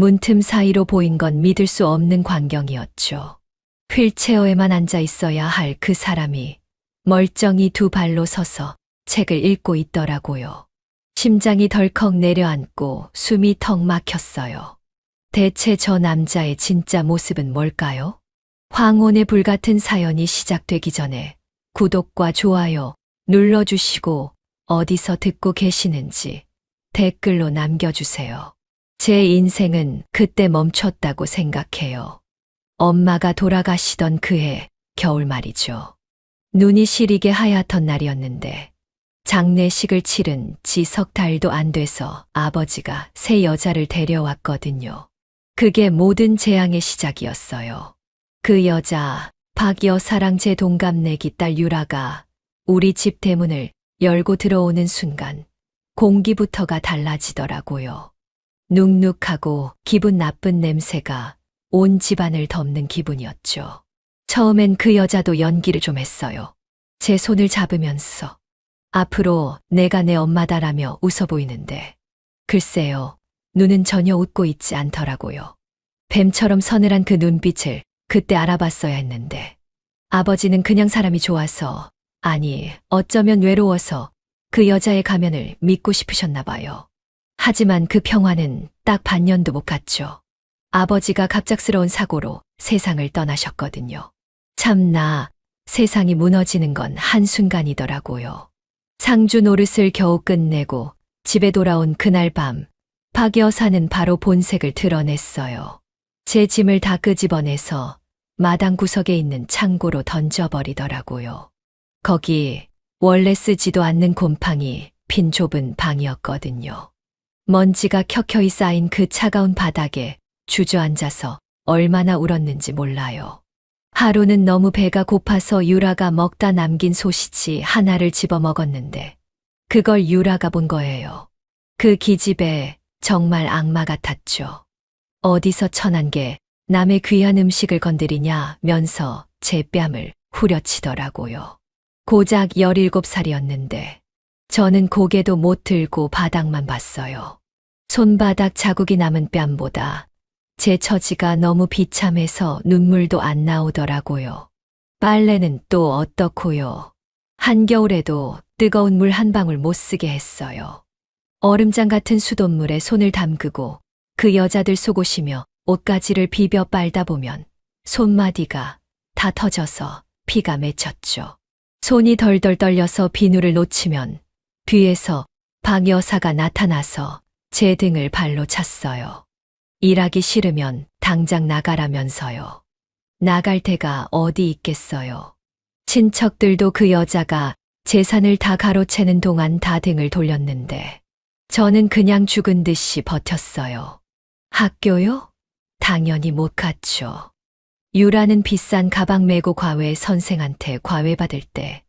문틈 사이로 보인 건 믿을 수 없는 광경이었죠. 휠체어에만 앉아 있어야 할 그 사람이 멀쩡히 두 발로 서서 책을 읽고 있더라고요. 심장이 덜컥 내려앉고 숨이 턱 막혔어요. 대체 저 남자의 진짜 모습은 뭘까요? 황혼의 불같은 사연이 시작되기 전에 구독과 좋아요 눌러주시고 어디서 듣고 계시는지 댓글로 남겨주세요. 제 인생은 그때 멈췄다고 생각해요. 엄마가 돌아가시던 그해 겨울 말이죠. 눈이 시리게 하얗던 날이었는데 장례식을 치른 지 석 달도 안 돼서 아버지가 새 여자를 데려왔거든요. 그게 모든 재앙의 시작이었어요. 그 여자 박 여사랑 제 동갑내기 딸 유라가 우리 집 대문을 열고 들어오는 순간 공기부터가 달라지더라고요. 눅눅하고 기분 나쁜 냄새가 온 집안을 덮는 기분이었죠. 처음엔 그 여자도 연기를 좀 했어요. 제 손을 잡으면서 앞으로 내가 내 엄마다라며 웃어 보이는데 글쎄요, 눈은 전혀 웃고 있지 않더라고요. 뱀처럼 서늘한 그 눈빛을 그때 알아봤어야 했는데 아버지는 그냥 사람이 좋아서 아니 어쩌면 외로워서 그 여자의 가면을 믿고 싶으셨나 봐요. 하지만 그 평화는 딱 반년도 못 갔죠. 아버지가 갑작스러운 사고로 세상을 떠나셨거든요. 참나 세상이 무너지는 건 한순간이더라고요. 상주 노릇을 겨우 끝내고 집에 돌아온 그날 밤 박 여사는 바로 본색을 드러냈어요. 제 짐을 다 끄집어내서 마당 구석에 있는 창고로 던져버리더라고요. 거기 원래 쓰지도 않는 곰팡이 빈 좁은 방이었거든요. 먼지가 켜켜이 쌓인 그 차가운 바닥에 주저앉아서 얼마나 울었는지 몰라요. 하루는 너무 배가 고파서 유라가 먹다 남긴 소시지 하나를 집어 먹었는데 그걸 유라가 본 거예요. 그 기집애 정말 악마 같았죠. 어디서 천한 게 남의 귀한 음식을 건드리냐면서 제 뺨을 후려치더라고요. 고작 17살이었는데 저는 고개도 못 들고 바닥만 봤어요. 손바닥 자국이 남은 뺨보다 제 처지가 너무 비참해서 눈물도 안 나오더라고요. 빨래는 또 어떻고요. 한겨울에도 뜨거운 물 한 방울 못 쓰게 했어요. 얼음장 같은 수돗물에 손을 담그고 그 여자들 속옷이며 옷가지를 비벼 빨다 보면 손마디가 다 터져서 피가 맺혔죠. 손이 덜덜 떨려서 비누를 놓치면 뒤에서 박 여사가 나타나서 제 등을 발로 찼어요. 일하기 싫으면 당장 나가라면서요. 나갈 데가 어디 있겠어요. 친척들도 그 여자가 재산을 다 가로채는 동안 다 등을 돌렸는데 저는 그냥 죽은 듯이 버텼어요. 학교요? 당연히 못 갔죠. 유라는 비싼 가방 메고 과외 선생한테 과외받을 때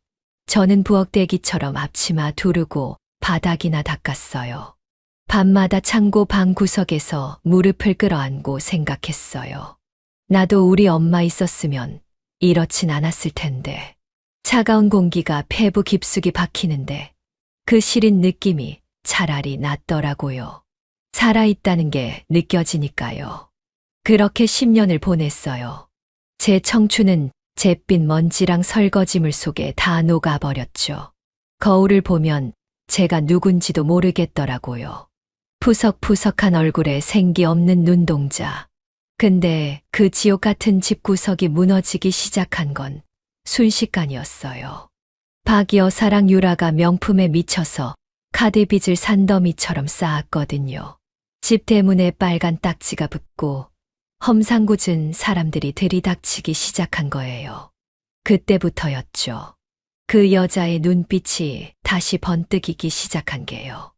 저는 부엌대기처럼 앞치마 두르고 바닥이나 닦았어요. 밤마다 창고 방 구석에서 무릎을 끌어안고 생각했어요. 나도 우리 엄마 있었으면 이렇진 않았을 텐데. 차가운 공기가 폐부 깊숙이 박히는데 그 시린 느낌이 차라리 낫더라고요. 살아있다는 게 느껴지니까요. 그렇게 10년을 보냈어요. 제 청춘은 잿빛 먼지랑 설거지물 속에 다 녹아버렸죠. 거울을 보면 제가 누군지도 모르겠더라고요. 푸석푸석한 얼굴에 생기 없는 눈동자. 근데 그 지옥 같은 집구석이 무너지기 시작한 건 순식간이었어요. 박 여사랑 유라가 명품에 미쳐서 카드빚을 산더미처럼 쌓았거든요. 집 대문에 빨간 딱지가 붙고 험상궂은 사람들이 들이닥치기 시작한 거예요. 그때부터였죠. 그 여자의 눈빛이 다시 번뜩이기 시작한 게요.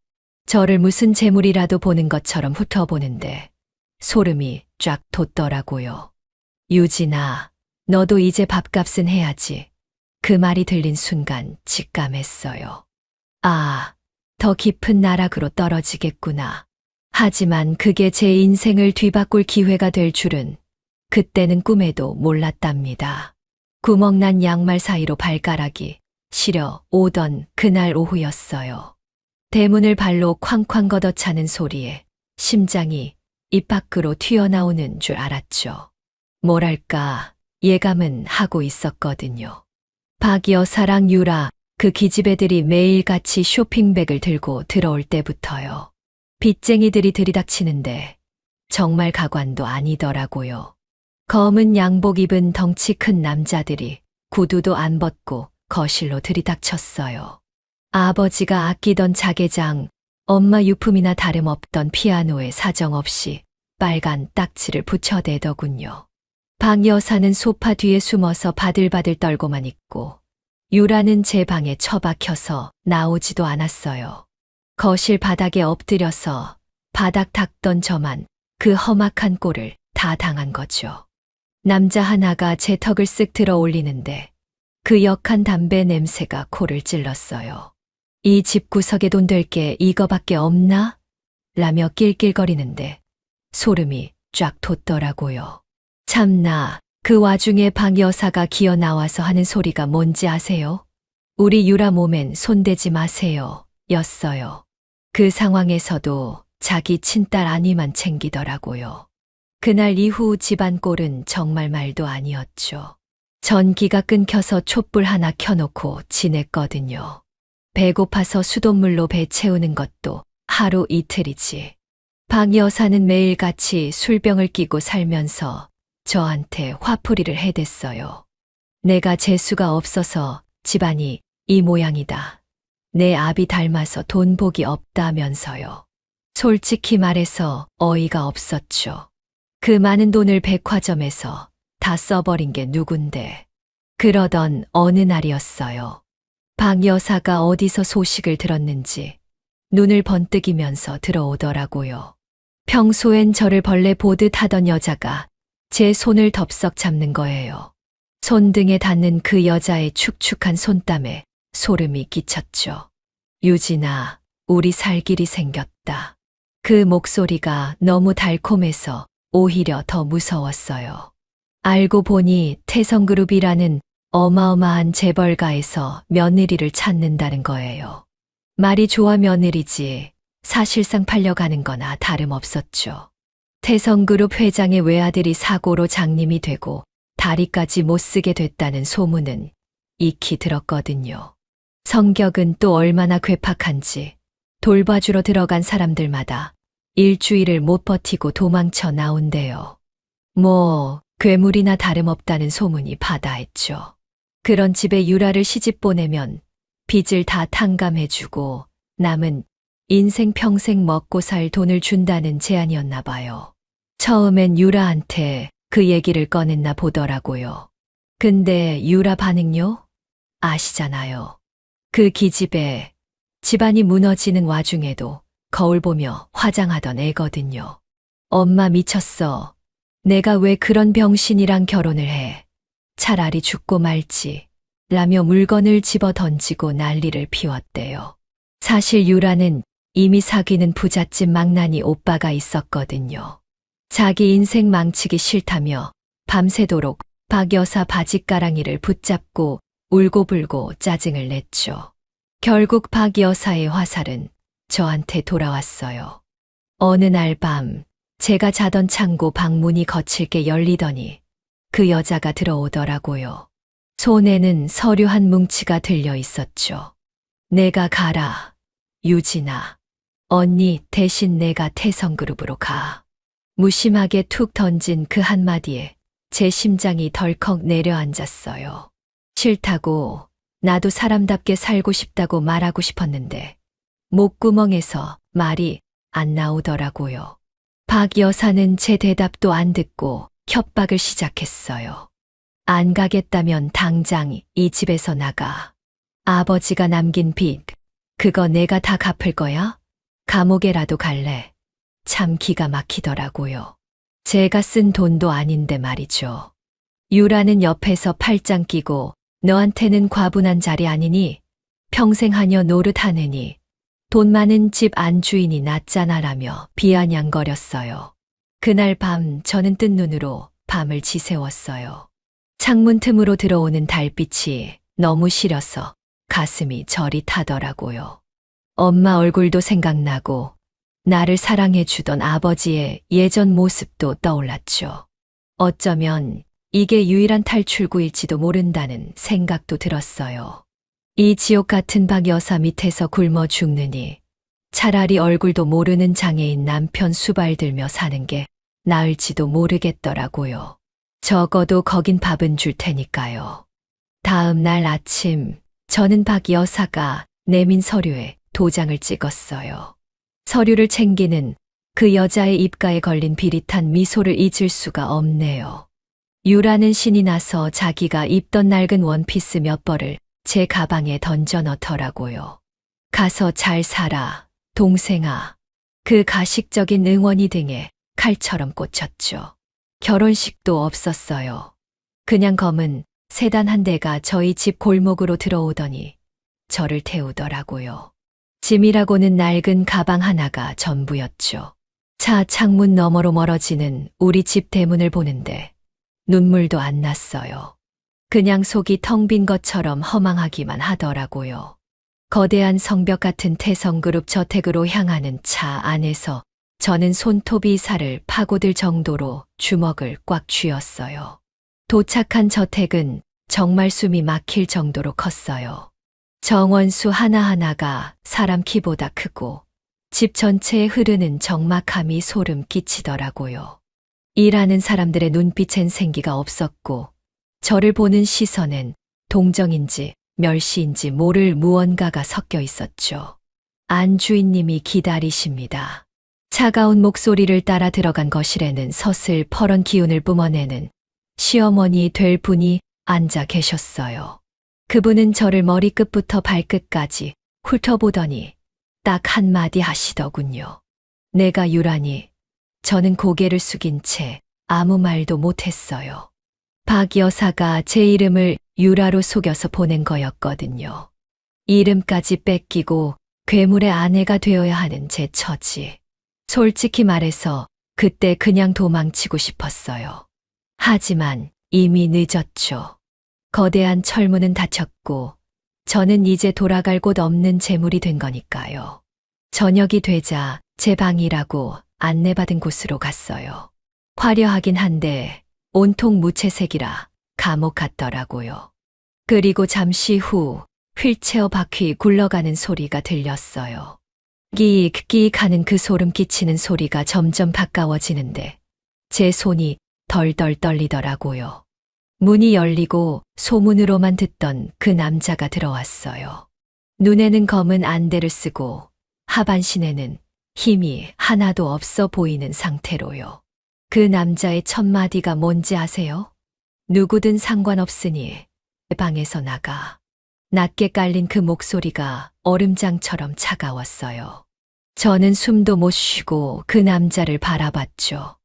저를 무슨 재물이라도 보는 것처럼 훑어보는데 소름이 쫙 돋더라고요. 유진아, 너도 이제 밥값은 해야지. 그 말이 들린 순간 직감했어요. 아, 더 깊은 나락으로 떨어지겠구나. 하지만 그게 제 인생을 뒤바꿀 기회가 될 줄은 그때는 꿈에도 몰랐답니다. 구멍난 양말 사이로 발가락이 시려 오던 그날 오후였어요. 대문을 발로 쾅쾅 걷어차는 소리에 심장이 입 밖으로 튀어나오는 줄 알았죠. 뭐랄까, 예감은 하고 있었거든요. 박 여사랑 유라, 그 기집애들이 매일같이 쇼핑백을 들고 들어올 때부터요. 빚쟁이들이 들이닥치는데 정말 가관도 아니더라고요. 검은 양복 입은 덩치 큰 남자들이 구두도 안 벗고 거실로 들이닥쳤어요. 아버지가 아끼던 자개장, 엄마 유품이나 다름없던 피아노에 사정없이 빨간 딱지를 붙여대더군요. 박 여사는 소파 뒤에 숨어서 바들바들 떨고만 있고 유라는 제 방에 처박혀서 나오지도 않았어요. 거실 바닥에 엎드려서 바닥 닦던 저만 그 험악한 꼴을 다 당한 거죠. 남자 하나가 제 턱을 쓱 들어 올리는데 그 역한 담배 냄새가 코를 찔렀어요. 이 집구석에 돈 될 게 이거밖에 없나? 라며 낄낄거리는데 소름이 쫙 돋더라고요. 참나, 그 와중에 박 여사가 기어 나와서 하는 소리가 뭔지 아세요? 우리 유라 몸엔 손대지 마세요. 였어요. 그 상황에서도 자기 친딸 아니만 챙기더라고요. 그날 이후 집안 꼴은 정말 말도 아니었죠. 전기가 끊겨서 촛불 하나 켜놓고 지냈거든요. 배고파서 수돗물로 배 채우는 것도 하루 이틀이지. 박 여사는 매일같이 술병을 끼고 살면서 저한테 화풀이를 해댔어요. 내가 재수가 없어서 집안이 이 모양이다. 내 아비 닮아서 돈 복이 없다면서요. 솔직히 말해서 어이가 없었죠. 그 많은 돈을 백화점에서 다 써버린 게 누군데. 그러던 어느 날이었어요. 박 여사가 어디서 소식을 들었는지 눈을 번뜩이면서 들어오더라고요. 평소엔 저를 벌레 보듯 하던 여자가 제 손을 덥석 잡는 거예요. 손등에 닿는 그 여자의 축축한 손땀에 소름이 끼쳤죠. 유진아, 우리 살 길이 생겼다. 그 목소리가 너무 달콤해서 오히려 더 무서웠어요. 알고 보니 태성그룹이라는 어마어마한 재벌가에서 며느리를 찾는다는 거예요. 말이 좋아 며느리지 사실상 팔려가는 거나 다름없었죠. 태성그룹 회장의 외아들이 사고로 장님이 되고 다리까지 못 쓰게 됐다는 소문은 익히 들었거든요. 성격은 또 얼마나 괴팍한지 돌봐주러 들어간 사람들마다 일주일을 못 버티고 도망쳐 나온대요. 뭐 괴물이나 다름없다는 소문이 바다했죠. 그런 집에 유라를 시집 보내면 빚을 다 탕감해주고 남은 인생 평생 먹고 살 돈을 준다는 제안이었나 봐요. 처음엔 유라한테 그 얘기를 꺼냈나 보더라고요. 근데 유라 반응요? 아시잖아요. 그 기집애 집안이 무너지는 와중에도 거울 보며 화장하던 애거든요. 엄마 미쳤어. 내가 왜 그런 병신이랑 결혼을 해. 차라리 죽고 말지. 라며 물건을 집어 던지고 난리를 피웠대요. 사실 유라는 이미 사귀는 부잣집 망나니 오빠가 있었거든요. 자기 인생 망치기 싫다며 밤새도록 박 여사 바짓가랑이를 붙잡고 울고불고 짜증을 냈죠. 결국 박 여사의 화살은 저한테 돌아왔어요. 어느 날 밤 제가 자던 창고 방문이 거칠게 열리더니 그 여자가 들어오더라고요. 손에는 서류 한 뭉치가 들려 있었죠. 내가 가라. 유진아. 언니 대신 내가 태성그룹으로 가. 무심하게 툭 던진 그 한마디에 제 심장이 덜컥 내려앉았어요. 싫다고 나도 사람답게 살고 싶다고 말하고 싶었는데 목구멍에서 말이 안 나오더라고요. 박 여사는 제 대답도 안 듣고 협박을 시작했어요. 안 가겠다면 당장 이 집에서 나가. 아버지가 남긴 빚, 그거 내가 다 갚을 거야? 감옥에라도 갈래. 참 기가 막히더라고요. 제가 쓴 돈도 아닌데 말이죠. 유라는 옆에서 팔짱 끼고 너한테는 과분한 자리 아니니 평생 하녀 노릇하느니 돈 많은 집 안주인이 낫잖아라며 비아냥거렸어요. 그날 밤 저는 뜬 눈으로 밤을 지새웠어요. 창문 틈으로 들어오는 달빛이 너무 싫어서 가슴이 저리 타더라고요. 엄마 얼굴도 생각나고 나를 사랑해주던 아버지의 예전 모습도 떠올랐죠. 어쩌면 이게 유일한 탈출구일지도 모른다는 생각도 들었어요. 이 지옥 같은 박 여사 밑에서 굶어 죽느니 차라리 얼굴도 모르는 장애인 남편 수발 들며 사는 게 나을지도 모르겠더라고요. 적어도 거긴 밥은 줄 테니까요. 다음 날 아침, 저는 박 여사가 내민 서류에 도장을 찍었어요. 서류를 챙기는 그 여자의 입가에 걸린 비릿한 미소를 잊을 수가 없네요. 유라는 신이 나서 자기가 입던 낡은 원피스 몇 벌을 제 가방에 던져 넣더라고요. 가서 잘 살아, 동생아. 그 가식적인 응원이 등에 칼처럼 꽂혔죠. 결혼식도 없었어요. 그냥 검은 세단 한 대가 저희 집 골목으로 들어오더니 저를 태우더라고요. 짐이라고는 낡은 가방 하나가 전부였죠. 차 창문 너머로 멀어지는 우리 집 대문을 보는데 눈물도 안 났어요. 그냥 속이 텅 빈 것처럼 허망하기만 하더라고요. 거대한 성벽 같은 태성그룹 저택으로 향하는 차 안에서 저는 손톱이 살을 파고들 정도로 주먹을 꽉 쥐었어요. 도착한 저택은 정말 숨이 막힐 정도로 컸어요. 정원수 하나하나가 사람 키보다 크고 집 전체에 흐르는 적막함이 소름 끼치더라고요. 일하는 사람들의 눈빛엔 생기가 없었고 저를 보는 시선엔 동정인지 멸시인지 모를 무언가가 섞여 있었죠. 안 주인님이 기다리십니다. 차가운 목소리를 따라 들어간 거실에는 서슬퍼런 기운을 뿜어내는 시어머니 될 분이 앉아 계셨어요. 그분은 저를 머리끝부터 발끝까지 훑어보더니 딱 한마디 하시더군요. 내가 유라니. 저는 고개를 숙인 채 아무 말도 못했어요. 박 여사가 제 이름을 유라로 속여서 보낸 거였거든요. 이름까지 뺏기고 괴물의 아내가 되어야 하는 제 처지. 솔직히 말해서 그때 그냥 도망치고 싶었어요. 하지만 이미 늦었죠. 거대한 철문은 닫혔고 저는 이제 돌아갈 곳 없는 재물이 된 거니까요. 저녁이 되자 제 방이라고 안내받은 곳으로 갔어요. 화려하긴 한데 온통 무채색이라 감옥 같더라고요. 그리고 잠시 후 휠체어 바퀴 굴러가는 소리가 들렸어요. 끼익 하는 그 소름 끼치는 소리가 점점 가까워지는데 제 손이 덜덜 떨리더라고요. 문이 열리고 소문으로만 듣던 그 남자가 들어왔어요. 눈에는 검은 안대를 쓰고 하반신에는 힘이 하나도 없어 보이는 상태로요. 그 남자의 첫 마디가 뭔지 아세요? 누구든 상관없으니 방에서 나가. 낮게 깔린 그 목소리가 얼음장처럼 차가웠어요. 저는 숨도 못 쉬고 그 남자를 바라봤죠.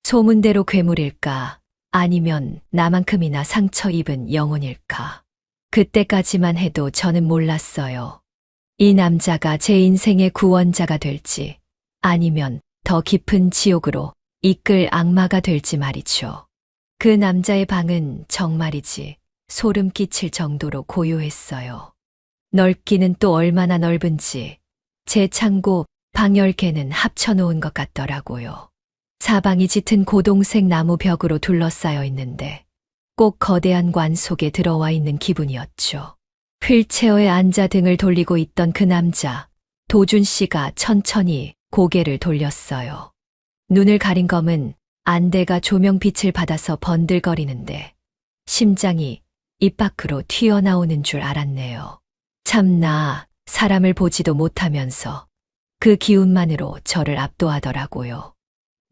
소문대로 괴물일까? 아니면 나만큼이나 상처 입은 영혼일까? 그때까지만 해도 저는 몰랐어요. 이 남자가 제 인생의 구원자가 될지 아니면 더 깊은 지옥으로 이끌 악마가 될지 말이죠. 그 남자의 방은 정말이지 소름 끼칠 정도로 고요했어요. 넓기는 또 얼마나 넓은지 제 창고 방 10개는 합쳐놓은 것 같더라고요. 사방이 짙은 고동색 나무 벽으로 둘러싸여 있는데 꼭 거대한 관 속에 들어와 있는 기분이었죠. 휠체어에 앉아 등을 돌리고 있던 그 남자, 도준 씨가 천천히 고개를 돌렸어요. 눈을 가린 검은 안대가 조명빛을 받아서 번들거리는데 심장이 입 밖으로 튀어나오는 줄 알았네요. 참나, 사람을 보지도 못하면서 그 기운만으로 저를 압도하더라고요.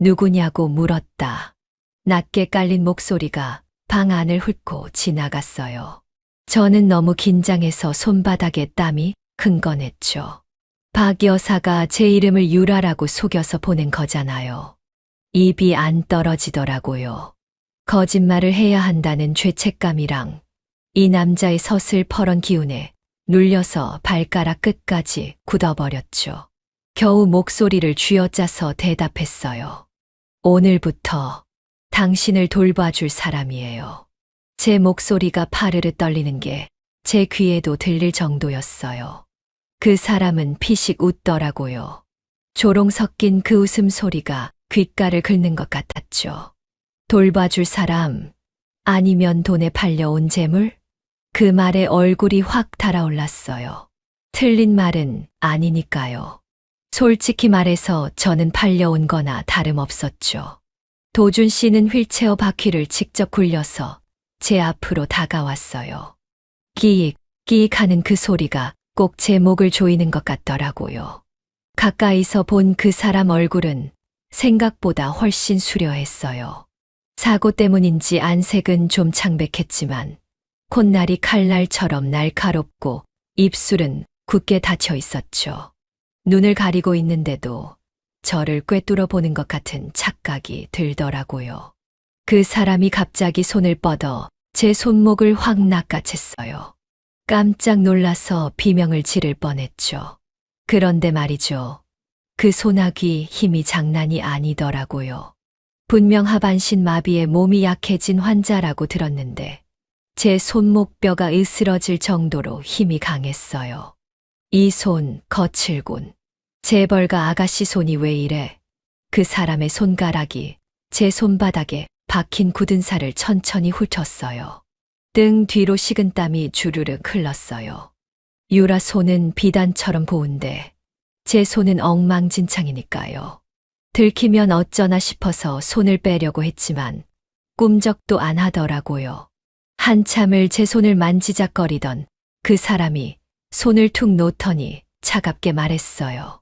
누구냐고 물었다. 낮게 깔린 목소리가 방 안을 훑고 지나갔어요. 저는 너무 긴장해서 손바닥에 땀이 흥건했죠. 박 여사가 제 이름을 유라라고 속여서 보낸 거잖아요. 입이 안 떨어지더라고요. 거짓말을 해야 한다는 죄책감이랑 이 남자의 서슬퍼런 기운에 눌려서 발가락 끝까지 굳어버렸죠. 겨우 목소리를 쥐어짜서 대답했어요. 오늘부터 당신을 돌봐줄 사람이에요. 제 목소리가 파르르 떨리는 게 제 귀에도 들릴 정도였어요. 그 사람은 피식 웃더라고요. 조롱 섞인 그 웃음소리가 귓가를 긁는 것 같았죠. 돌봐줄 사람, 아니면 돈에 팔려온 재물? 그 말에 얼굴이 확 달아올랐어요. 틀린 말은 아니니까요. 솔직히 말해서 저는 팔려온 거나 다름없었죠. 도준 씨는 휠체어 바퀴를 직접 굴려서 제 앞으로 다가왔어요. 끼익, 끼익 하는 그 소리가 꼭 제 목을 조이는 것 같더라고요. 가까이서 본 그 사람 얼굴은 생각보다 훨씬 수려했어요. 사고 때문인지 안색은 좀 창백했지만 콧날이 칼날처럼 날카롭고 입술은 굳게 닫혀 있었죠. 눈을 가리고 있는데도 저를 꿰뚫어 보는 것 같은 착각이 들더라고요. 그 사람이 갑자기 손을 뻗어 제 손목을 확 낚아챘어요. 깜짝 놀라서 비명을 지를 뻔했죠. 그런데 말이죠. 그 소나기 힘이 장난이 아니더라고요. 분명 하반신 마비에 몸이 약해진 환자라고 들었는데 제 손목뼈가 으스러질 정도로 힘이 강했어요. 이 손 거칠군. 재벌가 아가씨 손이 왜 이래? 그 사람의 손가락이 제 손바닥에 박힌 굳은 살을 천천히 훑었어요. 등 뒤로 식은땀이 주르륵 흘렀어요. 유라 손은 비단처럼 고운데 제 손은 엉망진창이니까요. 들키면 어쩌나 싶어서 손을 빼려고 했지만 꿈쩍도 안 하더라고요. 한참을 제 손을 만지작거리던 그 사람이 손을 툭 놓더니 차갑게 말했어요.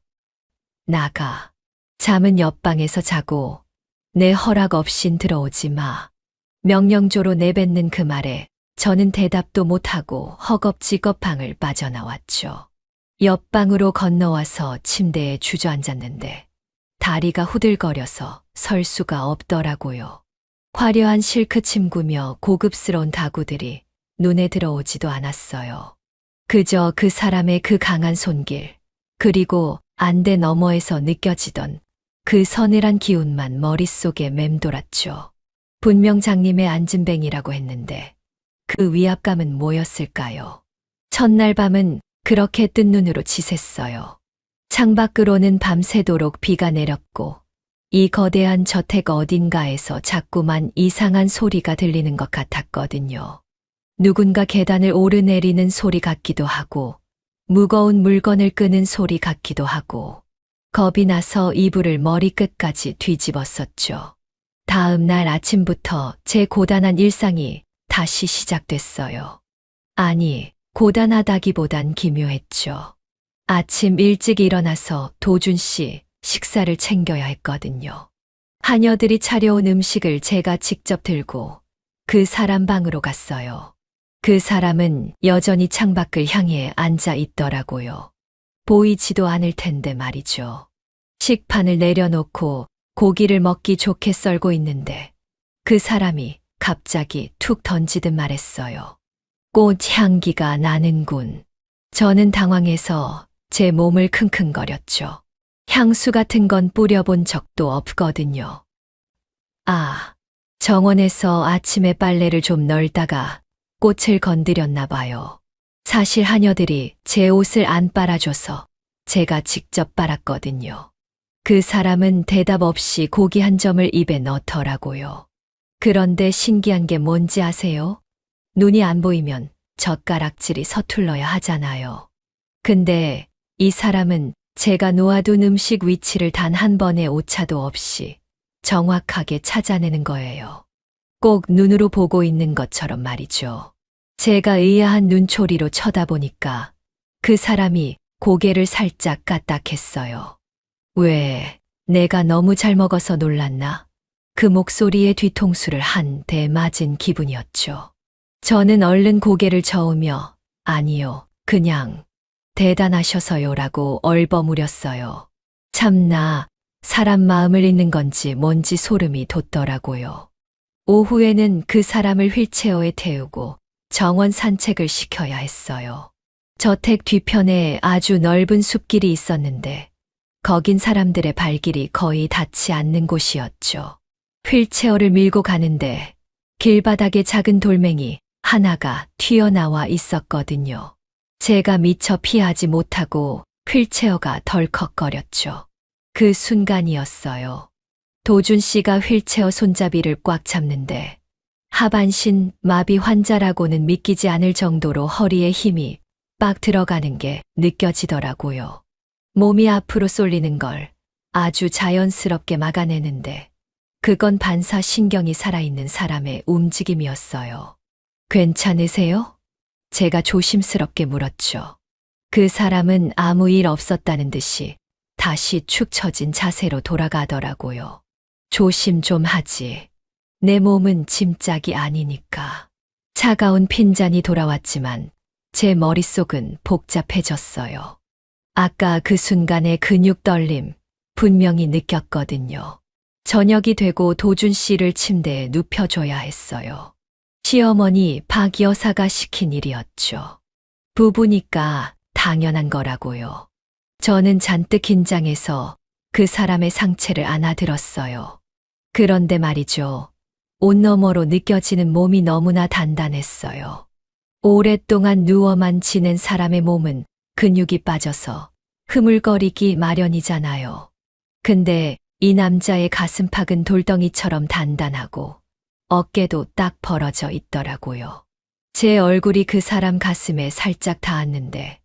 나가. 잠은 옆방에서 자고 내 허락 없인 들어오지 마. 명령조로 내뱉는 그 말에 저는 대답도 못하고 허겁지겁 방을 빠져나왔죠. 옆방으로 건너와서 침대에 주저앉았는데 다리가 후들거려서 설 수가 없더라고요. 화려한 실크 침구며 고급스러운 가구들이 눈에 들어오지도 않았어요. 그저 그 사람의 그 강한 손길, 그리고 안대 너머에서 느껴지던 그 서늘한 기운만 머릿속에 맴돌았죠. 분명 장님의 안진뱅이라고 했는데 그 위압감은 뭐였을까요? 첫날 밤은 그렇게 뜬 눈으로 지샜어요. 창밖으로는 밤새도록 비가 내렸고 이 거대한 저택 어딘가에서 자꾸만 이상한 소리가 들리는 것 같았거든요. 누군가 계단을 오르내리는 소리 같기도 하고 무거운 물건을 끄는 소리 같기도 하고 겁이 나서 이불을 머리끝까지 뒤집었었죠. 다음 날 아침부터 제 고단한 일상이 다시 시작됐어요. 아니, 고단하다기보단 기묘했죠. 아침 일찍 일어나서 도준 씨 식사를 챙겨야 했거든요. 하녀들이 차려온 음식을 제가 직접 들고 그 사람 방으로 갔어요. 그 사람은 여전히 창밖을 향해 앉아 있더라고요. 보이지도 않을 텐데 말이죠. 식판을 내려놓고 고기를 먹기 좋게 썰고 있는데 그 사람이 갑자기 툭 던지듯 말했어요. 꽃 향기가 나는군. 저는 당황해서 제 몸을 킁킁거렸죠. 향수 같은 건 뿌려본 적도 없거든요. 아, 정원에서 아침에 빨래를 좀 널다가 꽃을 건드렸나 봐요. 사실 하녀들이 제 옷을 안 빨아줘서 제가 직접 빨았거든요. 그 사람은 대답 없이 고기 한 점을 입에 넣더라고요. 그런데 신기한 게 뭔지 아세요? 눈이 안 보이면 젓가락질이 서툴러야 하잖아요. 근데 이 사람은 제가 놓아둔 음식 위치를 단 한 번의 오차도 없이 정확하게 찾아내는 거예요. 꼭 눈으로 보고 있는 것처럼 말이죠. 제가 의아한 눈초리로 쳐다보니까 그 사람이 고개를 살짝 까딱했어요. 왜, 내가 너무 잘 먹어서 놀랐나? 그 목소리에 뒤통수를 한 대 맞은 기분이었죠. 저는 얼른 고개를 저으며 아니요, 그냥 대단하셔서요라고 얼버무렸어요. 참나, 사람 마음을 읽는 건지 뭔지 소름이 돋더라고요. 오후에는 그 사람을 휠체어에 태우고 정원 산책을 시켜야 했어요. 저택 뒤편에 아주 넓은 숲길이 있었는데 거긴 사람들의 발길이 거의 닿지 않는 곳이었죠. 휠체어를 밀고 가는데 길바닥에 작은 돌멩이 하나가 튀어나와 있었거든요. 제가 미처 피하지 못하고 휠체어가 덜컥거렸죠. 그 순간이었어요. 도준 씨가 휠체어 손잡이를 꽉 잡는데 하반신 마비 환자라고는 믿기지 않을 정도로 허리에 힘이 빡 들어가는 게 느껴지더라고요. 몸이 앞으로 쏠리는 걸 아주 자연스럽게 막아내는데 그건 반사신경이 살아있는 사람의 움직임이었어요. 괜찮으세요? 제가 조심스럽게 물었죠. 그 사람은 아무 일 없었다는 듯이 다시 축 처진 자세로 돌아가더라고요. 조심 좀 하지. 내 몸은 짐짝이 아니니까. 차가운 핀잔이 돌아왔지만 제 머릿속은 복잡해졌어요. 아까 그 순간의 근육 떨림 분명히 느꼈거든요. 저녁이 되고 도준 씨를 침대에 눕혀줘야 했어요. 시어머니 박 여사가 시킨 일이었죠. 부부니까 당연한 거라고요. 저는 잔뜩 긴장해서 그 사람의 상체를 안아들었어요. 그런데 말이죠. 온너머로 느껴지는 몸이 너무나 단단했어요. 오랫동안 누워만 지낸 사람의 몸은 근육이 빠져서 흐물거리기 마련이잖아요. 근데 이 남자의 가슴팍은 돌덩이처럼 단단하고 어깨도 딱 벌어져 있더라고요. 제 얼굴이 그 사람 가슴에 살짝 닿았는데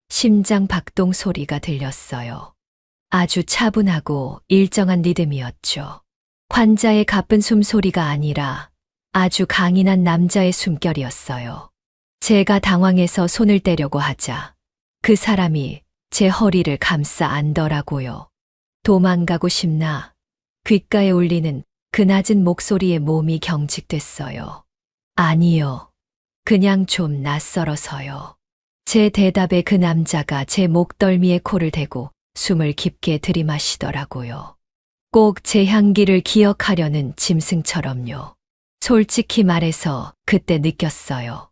심장 박동 소리가 들렸어요. 아주 차분하고 일정한 리듬이었죠. 환자의 가쁜 숨소리가 아니라 아주 강인한 남자의 숨결이었어요. 제가 당황해서 손을 떼려고 하자 그 사람이 제 허리를 감싸 안더라고요. 도망가고 싶나? 귓가에 울리는 그 낮은 목소리에 몸이 경직됐어요. 아니요. 그냥 좀 낯설어서요. 제 대답에 그 남자가 제 목덜미에 코를 대고 숨을 깊게 들이마시더라고요. 꼭 제 향기를 기억하려는 짐승처럼요. 솔직히 말해서 그때 느꼈어요.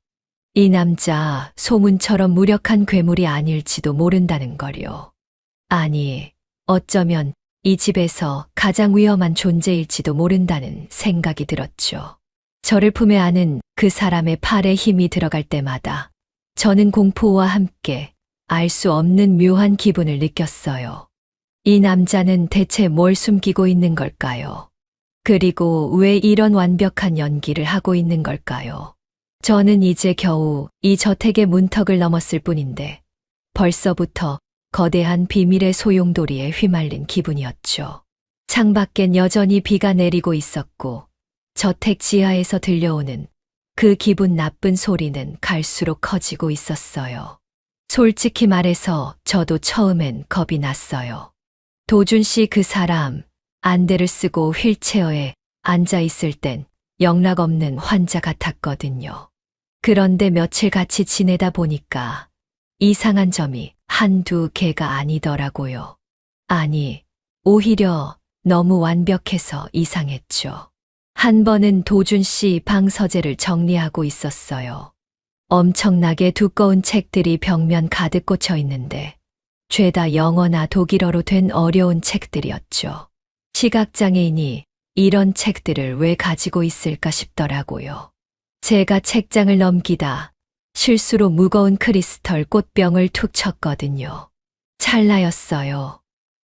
이 남자 소문처럼 무력한 괴물이 아닐지도 모른다는 걸요. 아니, 어쩌면 이 집에서 가장 위험한 존재일지도 모른다는 생각이 들었죠. 저를 품에 안은 그 사람의 팔에 힘이 들어갈 때마다 저는 공포와 함께 알 수 없는 묘한 기분을 느꼈어요. 이 남자는 대체 뭘 숨기고 있는 걸까요? 그리고 왜 이런 완벽한 연기를 하고 있는 걸까요? 저는 이제 겨우 이 저택의 문턱을 넘었을 뿐인데 벌써부터 거대한 비밀의 소용돌이에 휘말린 기분이었죠. 창밖엔 여전히 비가 내리고 있었고 저택 지하에서 들려오는 그 기분 나쁜 소리는 갈수록 커지고 있었어요. 솔직히 말해서 저도 처음엔 겁이 났어요. 도준 씨 그 사람, 안대를 쓰고 휠체어에 앉아 있을 땐 영락없는 환자 같았거든요. 그런데 며칠 같이 지내다 보니까 이상한 점이 한두 개가 아니더라고요. 아니, 오히려 너무 완벽해서 이상했죠. 한 번은 도준 씨 방 서재를 정리하고 있었어요. 엄청나게 두꺼운 책들이 벽면 가득 꽂혀 있는데 죄다 영어나 독일어로 된 어려운 책들이었죠. 시각장애인이 이런 책들을 왜 가지고 있을까 싶더라고요. 제가 책장을 넘기다 실수로 무거운 크리스털 꽃병을 툭 쳤거든요. 찰나였어요.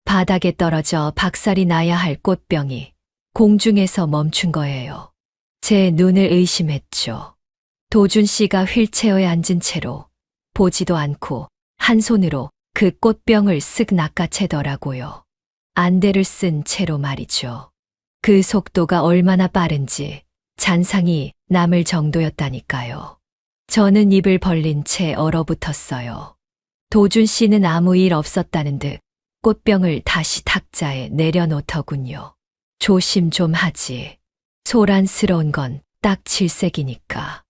바닥에 떨어져 박살이 나야 할 꽃병이 공중에서 멈춘 거예요. 제 눈을 의심했죠. 도준 씨가 휠체어에 앉은 채로 보지도 않고 한 손으로 그 꽃병을 쓱 낚아채더라고요. 안대를 쓴 채로 말이죠. 그 속도가 얼마나 빠른지 잔상이 남을 정도였다니까요. 저는 입을 벌린 채 얼어붙었어요. 도준 씨는 아무 일 없었다는 듯 꽃병을 다시 탁자에 내려놓더군요. 조심 좀 하지. 소란스러운 건 딱 질색이니까.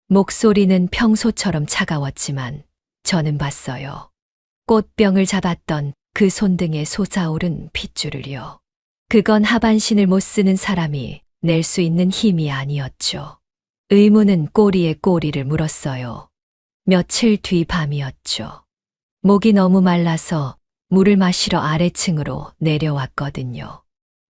목소리는 평소처럼 차가웠지만 저는 봤어요. 꽃병을 잡았던 그 손등에 솟아오른 핏줄을요. 그건 하반신을 못 쓰는 사람이 낼 수 있는 힘이 아니었죠. 의문은 꼬리에 꼬리를 물었어요. 며칠 뒤 밤이었죠. 목이 너무 말라서 물을 마시러 아래층으로 내려왔거든요.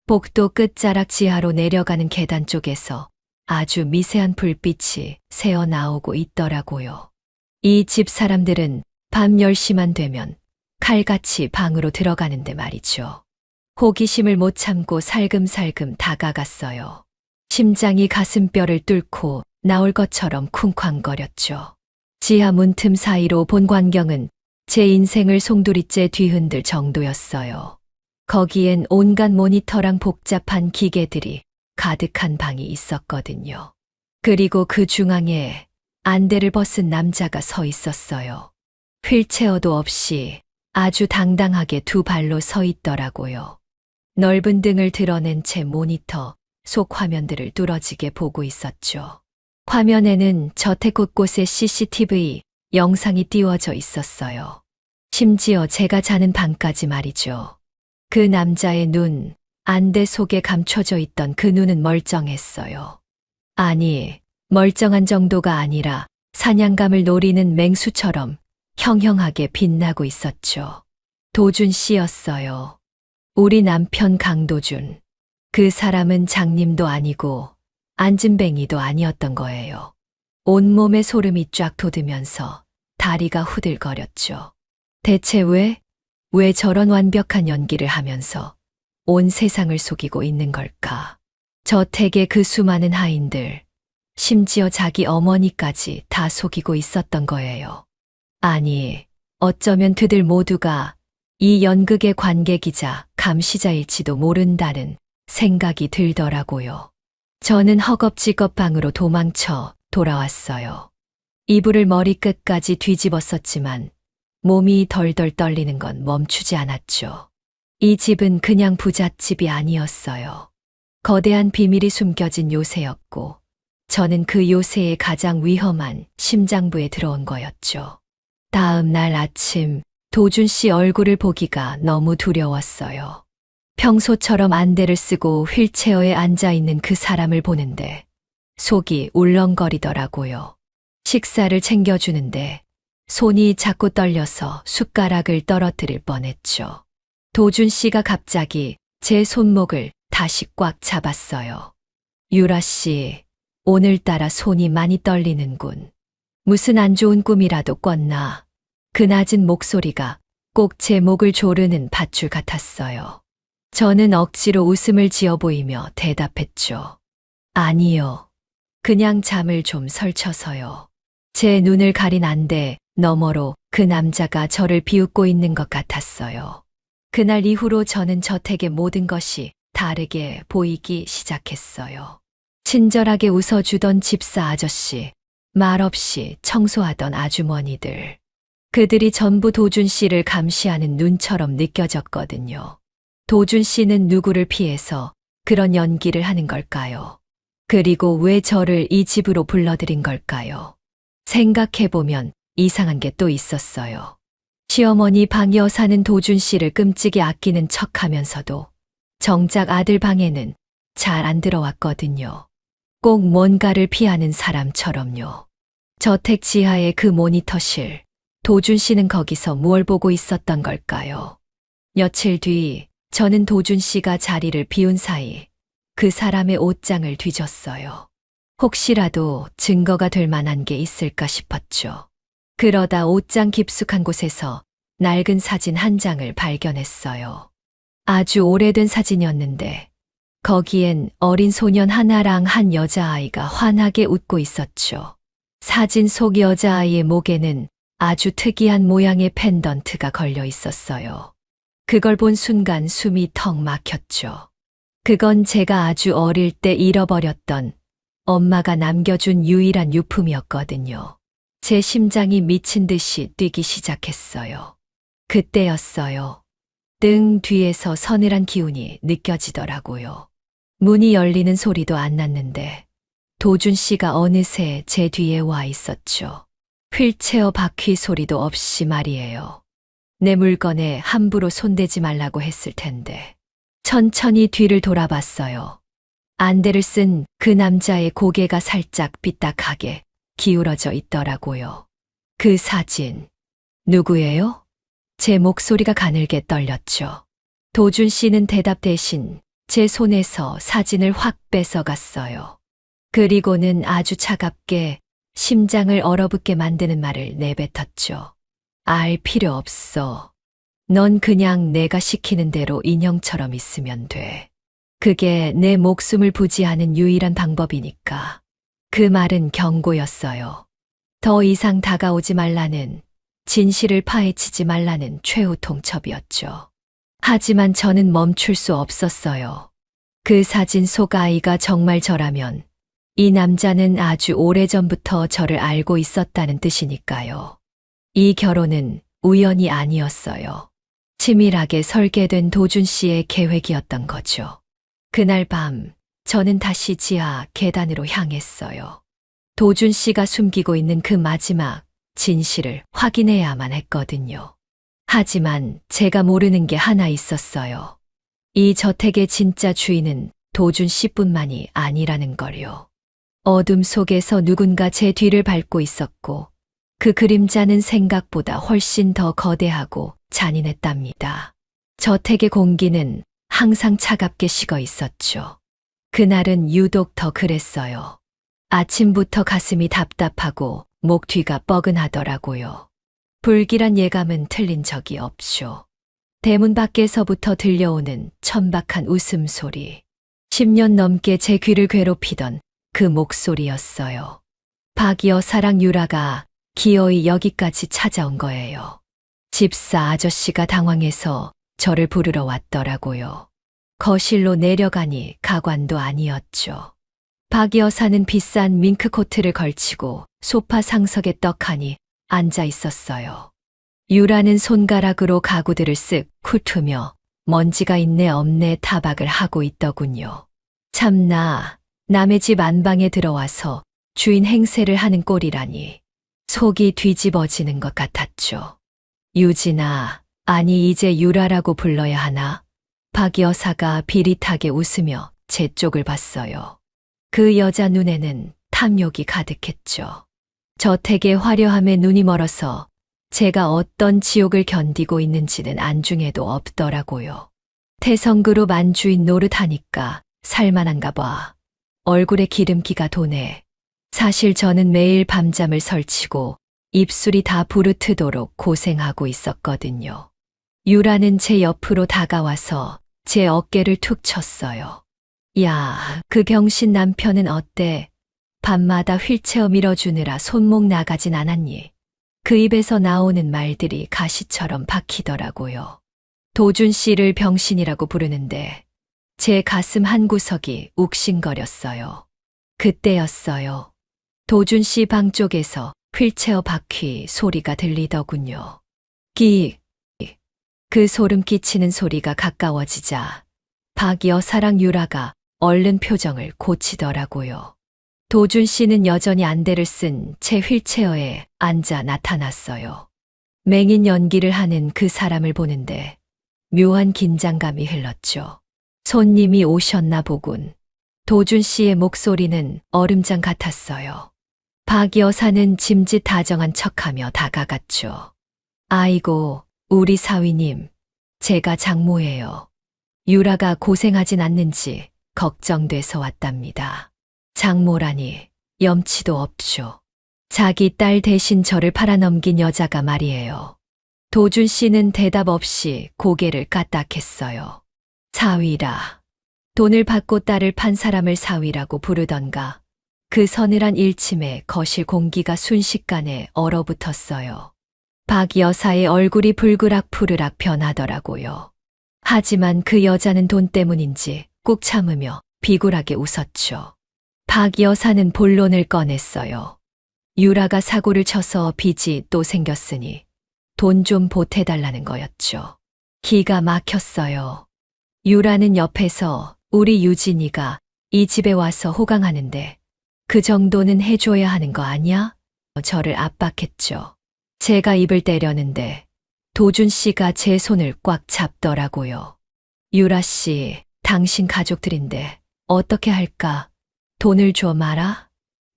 복도 끝자락 지하로 내려가는 계단 쪽에서 아주 미세한 불빛이 새어나오고 있더라고요. 이 집 사람들은 밤 10시만 되면 칼같이 방으로 들어가는데 말이죠. 호기심을 못 참고 살금살금 다가갔어요. 심장이 가슴뼈를 뚫고 나올 것처럼 쿵쾅거렸죠. 지하 문틈 사이로 본 광경은 제 인생을 송두리째 뒤흔들 정도였어요. 거기엔 온갖 모니터랑 복잡한 기계들이 가득한 방이 있었거든요. 그리고 그 중앙에 안대를 벗은 남자가 서 있었어요. 휠체어도 없이 아주 당당하게 두 발로 서 있더라고요. 넓은 등을 드러낸 채 모니터, 속 화면들을 뚫어지게 보고 있었죠. 화면에는 저택 곳곳에 CCTV 영상이 띄워져 있었어요. 심지어 제가 자는 방까지 말이죠. 그 남자의 눈, 안대 속에 감춰져 있던 그 눈은 멀쩡했어요. 아니, 멀쩡한 정도가 아니라 사냥감을 노리는 맹수처럼 형형하게 빛나고 있었죠. 도준 씨였어요. 우리 남편 강도준. 그 사람은 장님도 아니고 안진뱅이도 아니었던 거예요. 온몸에 소름이 쫙 돋으면서 다리가 후들거렸죠. 대체 왜 저런 완벽한 연기를 하면서 온 세상을 속이고 있는 걸까? 저택의 그 수많은 하인들, 심지어 자기 어머니까지 다 속이고 있었던 거예요. 아니, 어쩌면 그들 모두가 이 연극의 관객이자 감시자일지도 모른다는 생각이 들더라고요. 저는 허겁지겁 방으로 도망쳐 돌아왔어요. 이불을 머리끝까지 뒤집었었지만 몸이 덜덜 떨리는 건 멈추지 않았죠. 이 집은 그냥 부잣집이 아니었어요. 거대한 비밀이 숨겨진 요새였고 저는 그 요새의 가장 위험한 심장부에 들어온 거였죠. 다음 날 아침 도준 씨 얼굴을 보기가 너무 두려웠어요. 평소처럼 안대를 쓰고 휠체어에 앉아 있는 그 사람을 보는데 속이 울렁거리더라고요. 식사를 챙겨주는데 손이 자꾸 떨려서 숟가락을 떨어뜨릴 뻔했죠. 도준 씨가 갑자기 제 손목을 다시 꽉 잡았어요. 유라 씨, 오늘따라 손이 많이 떨리는군. 무슨 안 좋은 꿈이라도 꿨나? 그 낮은 목소리가 꼭 제 목을 조르는 밧줄 같았어요. 저는 억지로 웃음을 지어 보이며 대답했죠. 아니요. 그냥 잠을 좀 설쳐서요. 제 눈을 가린 안대 너머로 그 남자가 저를 비웃고 있는 것 같았어요. 그날 이후로 저는 저택의 모든 것이 다르게 보이기 시작했어요. 친절하게 웃어주던 집사 아저씨, 말없이 청소하던 아주머니들. 그들이 전부 도준 씨를 감시하는 눈처럼 느껴졌거든요. 도준 씨는 누구를 피해서 그런 연기를 하는 걸까요? 그리고 왜 저를 이 집으로 불러들인 걸까요? 생각해보면 이상한 게 또 있었어요. 시어머니 방이어 사는 도준 씨를 끔찍이 아끼는 척 하면서도 정작 아들 방에는 잘 안 들어왔거든요. 꼭 뭔가를 피하는 사람처럼요. 저택 지하의 그 모니터실, 도준 씨는 거기서 뭘 보고 있었던 걸까요? 며칠 뒤 저는 도준 씨가 자리를 비운 사이 그 사람의 옷장을 뒤졌어요. 혹시라도 증거가 될 만한 게 있을까 싶었죠. 그러다 옷장 깊숙한 곳에서 낡은 사진 한 장을 발견했어요. 아주 오래된 사진이었는데 거기엔 어린 소년 하나랑 한 여자아이가 환하게 웃고 있었죠. 사진 속 여자아이의 목에는 아주 특이한 모양의 펜던트가 걸려 있었어요. 그걸 본 순간 숨이 턱 막혔죠. 그건 제가 아주 어릴 때 잃어버렸던 엄마가 남겨준 유일한 유품이었거든요. 제 심장이 미친 듯이 뛰기 시작했어요. 그때였어요. 등 뒤에서 서늘한 기운이 느껴지더라고요. 문이 열리는 소리도 안 났는데 도준 씨가 어느새 제 뒤에 와 있었죠. 휠체어 바퀴 소리도 없이 말이에요. 내 물건에 함부로 손대지 말라고 했을 텐데. 천천히 뒤를 돌아봤어요. 안대를 쓴 그 남자의 고개가 살짝 삐딱하게 기울어져 있더라고요. 그 사진, 누구예요? 제 목소리가 가늘게 떨렸죠. 도준 씨는 대답 대신 제 손에서 사진을 확 뺏어갔어요. 그리고는 아주 차갑게 심장을 얼어붙게 만드는 말을 내뱉었죠. 알 필요 없어. 넌 그냥 내가 시키는 대로 인형처럼 있으면 돼. 그게 내 목숨을 부지하는 유일한 방법이니까. 그 말은 경고였어요. 더 이상 다가오지 말라는, 진실을 파헤치지 말라는 최후 통첩이었죠. 하지만 저는 멈출 수 없었어요. 그 사진 속 아이가 정말 저라면 이 남자는 아주 오래전부터 저를 알고 있었다는 뜻이니까요. 이 결혼은 우연이 아니었어요. 치밀하게 설계된 도준 씨의 계획이었던 거죠. 그날 밤, 저는 다시 지하 계단으로 향했어요. 도준 씨가 숨기고 있는 그 마지막 진실을 확인해야만 했거든요. 하지만 제가 모르는 게 하나 있었어요. 이 저택의 진짜 주인은 도준 씨뿐만이 아니라는 걸요. 어둠 속에서 누군가 제 뒤를 밟고 있었고, 그 그림자는 생각보다 훨씬 더 거대하고 잔인했답니다. 저택의 공기는 항상 차갑게 식어 있었죠. 그날은 유독 더 그랬어요. 아침부터 가슴이 답답하고 목 뒤가 뻐근하더라고요. 불길한 예감은 틀린 적이 없쇼. 대문 밖에서부터 들려오는 천박한 웃음소리. 10년 넘게 제 귀를 괴롭히던 그 목소리였어요. 박 여사랑 유라가 기어이 여기까지 찾아온 거예요. 집사 아저씨가 당황해서 저를 부르러 왔더라고요. 거실로 내려가니 가관도 아니었죠. 박 여사는 비싼 밍크코트를 걸치고 소파 상석에 떡하니 앉아 있었어요. 유라는 손가락으로 가구들을 쓱 훑으며 먼지가 있네 없네 타박을 하고 있더군요. 참나, 남의 집 안방에 들어와서 주인 행세를 하는 꼴이라니 속이 뒤집어지는 것 같았죠. 유진아, 아니 이제 유라라고 불러야 하나? 박 여사가 비릿하게 웃으며 제 쪽을 봤어요. 그 여자 눈에는 탐욕이 가득했죠. 저택의 화려함에 눈이 멀어서 제가 어떤 지옥을 견디고 있는지는 안중에도 없더라고요. 태성그룹 안주인 노릇하니까 살만한가 봐. 얼굴에 기름기가 도네. 사실 저는 매일 밤잠을 설치고 입술이 다 부르트도록 고생하고 있었거든요. 유라는 제 옆으로 다가와서 제 어깨를 툭 쳤어요. 야, 그 병신 남편은 어때? 밤마다 휠체어 밀어주느라 손목 나가진 않았니? 그 입에서 나오는 말들이 가시처럼 박히더라고요. 도준 씨를 병신이라고 부르는데 제 가슴 한구석이 욱신거렸어요. 그때였어요. 도준 씨 방 쪽에서 휠체어 바퀴 소리가 들리더군요. 그 소름 끼치는 소리가 가까워지자 박 여사랑 유라가 얼른 표정을 고치더라고요. 도준 씨는 여전히 안대를 쓴 제 휠체어에 앉아 나타났어요. 맹인 연기를 하는 그 사람을 보는데 묘한 긴장감이 흘렀죠. 손님이 오셨나 보군. 도준 씨의 목소리는 얼음장 같았어요. 박 여사는 짐짓 다정한 척하며 다가갔죠. 아이고, 우리 사위님, 제가 장모예요. 유라가 고생하진 않는지 걱정돼서 왔답니다. 장모라니 염치도 없쇼. 자기 딸 대신 저를 팔아넘긴 여자가 말이에요. 도준 씨는 대답 없이 고개를 까딱했어요. 사위라. 돈을 받고 딸을 판 사람을 사위라고 부르던가. 그 서늘한 일침에 거실 공기가 순식간에 얼어붙었어요. 박 여사의 얼굴이 불그락 푸르락 변하더라고요. 하지만 그 여자는 돈 때문인지 꾹 참으며 비굴하게 웃었죠. 박 여사는 본론을 꺼냈어요. 유라가 사고를 쳐서 빚이 또 생겼으니 돈 좀 보태달라는 거였죠. 기가 막혔어요. 유라는 옆에서 우리 유진이가 이 집에 와서 호강하는데 그 정도는 해줘야 하는 거 아니야? 저를 압박했죠. 제가 입을 때려는데 도준 씨가 제 손을 꽉 잡더라고요. 유라 씨, 당신 가족들인데 어떻게 할까? 돈을 줘 마라?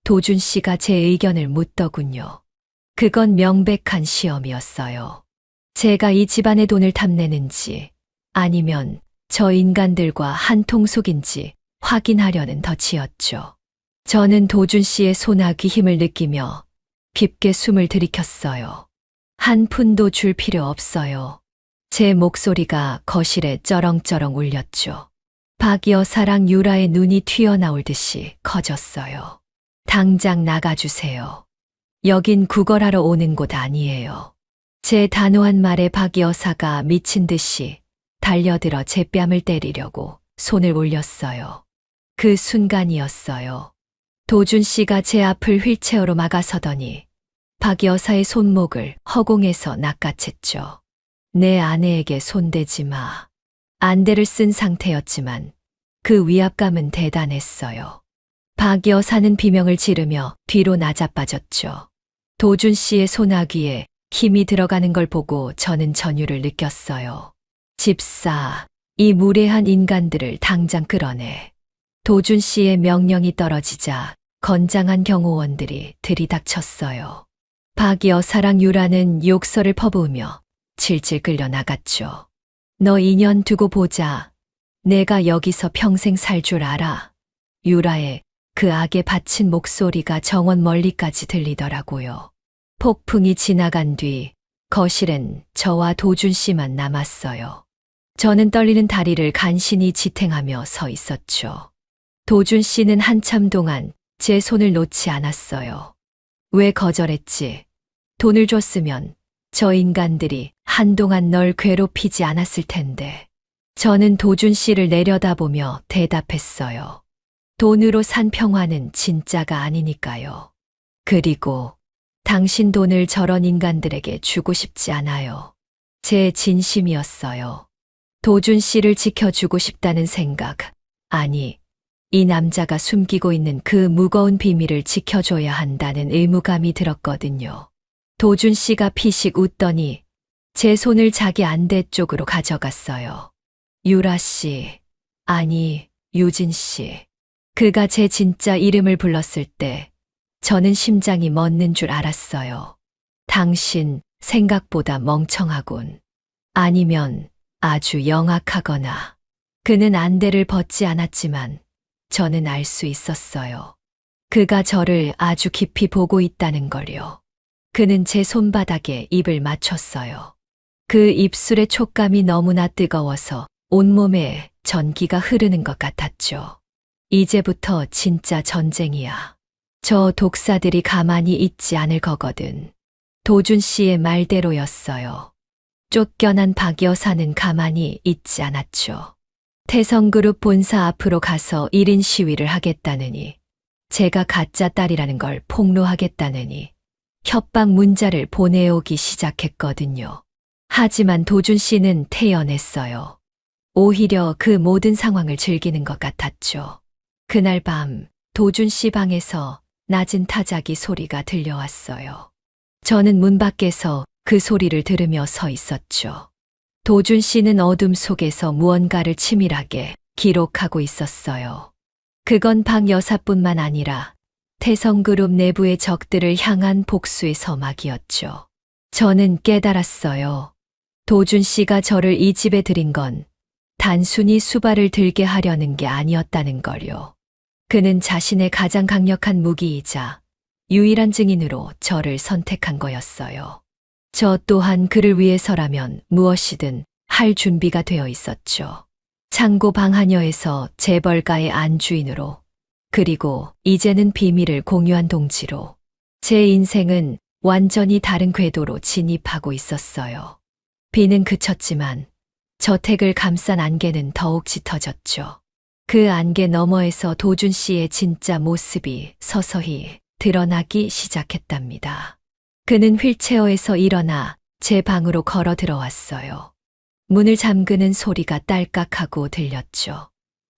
도준 씨가 제 의견을 묻더군요. 그건 명백한 시험이었어요. 제가 이 집안의 돈을 탐내는지 아니면 저 인간들과 한통속인지 확인하려는 덫이었죠. 저는 도준 씨의 소나기 힘을 느끼며 깊게 숨을 들이켰어요. 한 푼도 줄 필요 없어요. 제 목소리가 거실에 쩌렁쩌렁 울렸죠. 박 여사랑 유라의 눈이 튀어나올 듯이 커졌어요. 당장 나가주세요. 여긴 구걸하러 오는 곳 아니에요. 제 단호한 말에 박 여사가 미친 듯이 달려들어 제 뺨을 때리려고 손을 올렸어요. 그 순간이었어요. 도준 씨가 제 앞을 휠체어로 막아서더니 박 여사의 손목을 허공에서 낚아챘죠. 내 아내에게 손대지 마. 안대를 쓴 상태였지만 그 위압감은 대단했어요. 박 여사는 비명을 지르며 뒤로 나자빠졌죠. 도준 씨의 손아귀에 힘이 들어가는 걸 보고 저는 전율을 느꼈어요. 집사, 이 무례한 인간들을 당장 끌어내. 도준 씨의 명령이 떨어지자 건장한 경호원들이 들이닥쳤어요. 박 여사랑 유라는 욕설을 퍼부으며 질질 끌려 나갔죠. 너 2년 두고 보자. 내가 여기서 평생 살 줄 알아. 유라의 그 악에 바친 목소리가 정원 멀리까지 들리더라고요. 폭풍이 지나간 뒤 거실엔 저와 도준 씨만 남았어요. 저는 떨리는 다리를 간신히 지탱하며 서 있었죠. 도준 씨는 한참 동안 제 손을 놓지 않았어요. 왜 거절했지? 돈을 줬으면 저 인간들이 한동안 널 괴롭히지 않았을 텐데. 저는 도준 씨를 내려다보며 대답했어요. 돈으로 산 평화는 진짜가 아니니까요. 그리고 당신 돈을 저런 인간들에게 주고 싶지 않아요. 제 진심이었어요. 도준 씨를 지켜주고 싶다는 생각, 아니, 이 남자가 숨기고 있는 그 무거운 비밀을 지켜줘야 한다는 의무감이 들었거든요. 도준 씨가 피식 웃더니 제 손을 자기 안대 쪽으로 가져갔어요. 유라 씨, 아니, 유진 씨. 그가 제 진짜 이름을 불렀을 때 저는 심장이 멎는 줄 알았어요. 당신 생각보다 멍청하군. 아니면 아주 영악하거나. 그는 안대를 벗지 않았지만 저는 알 수 있었어요. 그가 저를 아주 깊이 보고 있다는 걸요. 그는 제 손바닥에 입을 맞췄어요. 그 입술의 촉감이 너무나 뜨거워서 온몸에 전기가 흐르는 것 같았죠. 이제부터 진짜 전쟁이야. 저 독사들이 가만히 있지 않을 거거든. 도준 씨의 말대로였어요. 쫓겨난 박 여사는 가만히 있지 않았죠. 태성그룹 본사 앞으로 가서 1인 시위를 하겠다느니, 제가 가짜 딸이라는 걸 폭로하겠다느니 협박 문자를 보내오기 시작했거든요. 하지만 도준 씨는 태연했어요. 오히려 그 모든 상황을 즐기는 것 같았죠. 그날 밤 도준 씨 방에서 낮은 타자기 소리가 들려왔어요. 저는 문 밖에서 그 소리를 들으며 서 있었죠. 도준 씨는 어둠 속에서 무언가를 치밀하게 기록하고 있었어요. 그건 박 여사뿐만 아니라 태성그룹 내부의 적들을 향한 복수의 서막이었죠. 저는 깨달았어요. 도준 씨가 저를 이 집에 들인 건 단순히 수발을 들게 하려는 게 아니었다는 걸요. 그는 자신의 가장 강력한 무기이자 유일한 증인으로 저를 선택한 거였어요. 저 또한 그를 위해서라면 무엇이든 할 준비가 되어 있었죠. 창고 방 하녀에서 재벌가의 안주인으로, 그리고 이제는 비밀을 공유한 동지로, 제 인생은 완전히 다른 궤도로 진입하고 있었어요. 비는 그쳤지만 저택을 감싼 안개는 더욱 짙어졌죠. 그 안개 너머에서 도준 씨의 진짜 모습이 서서히 드러나기 시작했답니다. 그는 휠체어에서 일어나 제 방으로 걸어 들어왔어요. 문을 잠그는 소리가 딸깍하고 들렸죠.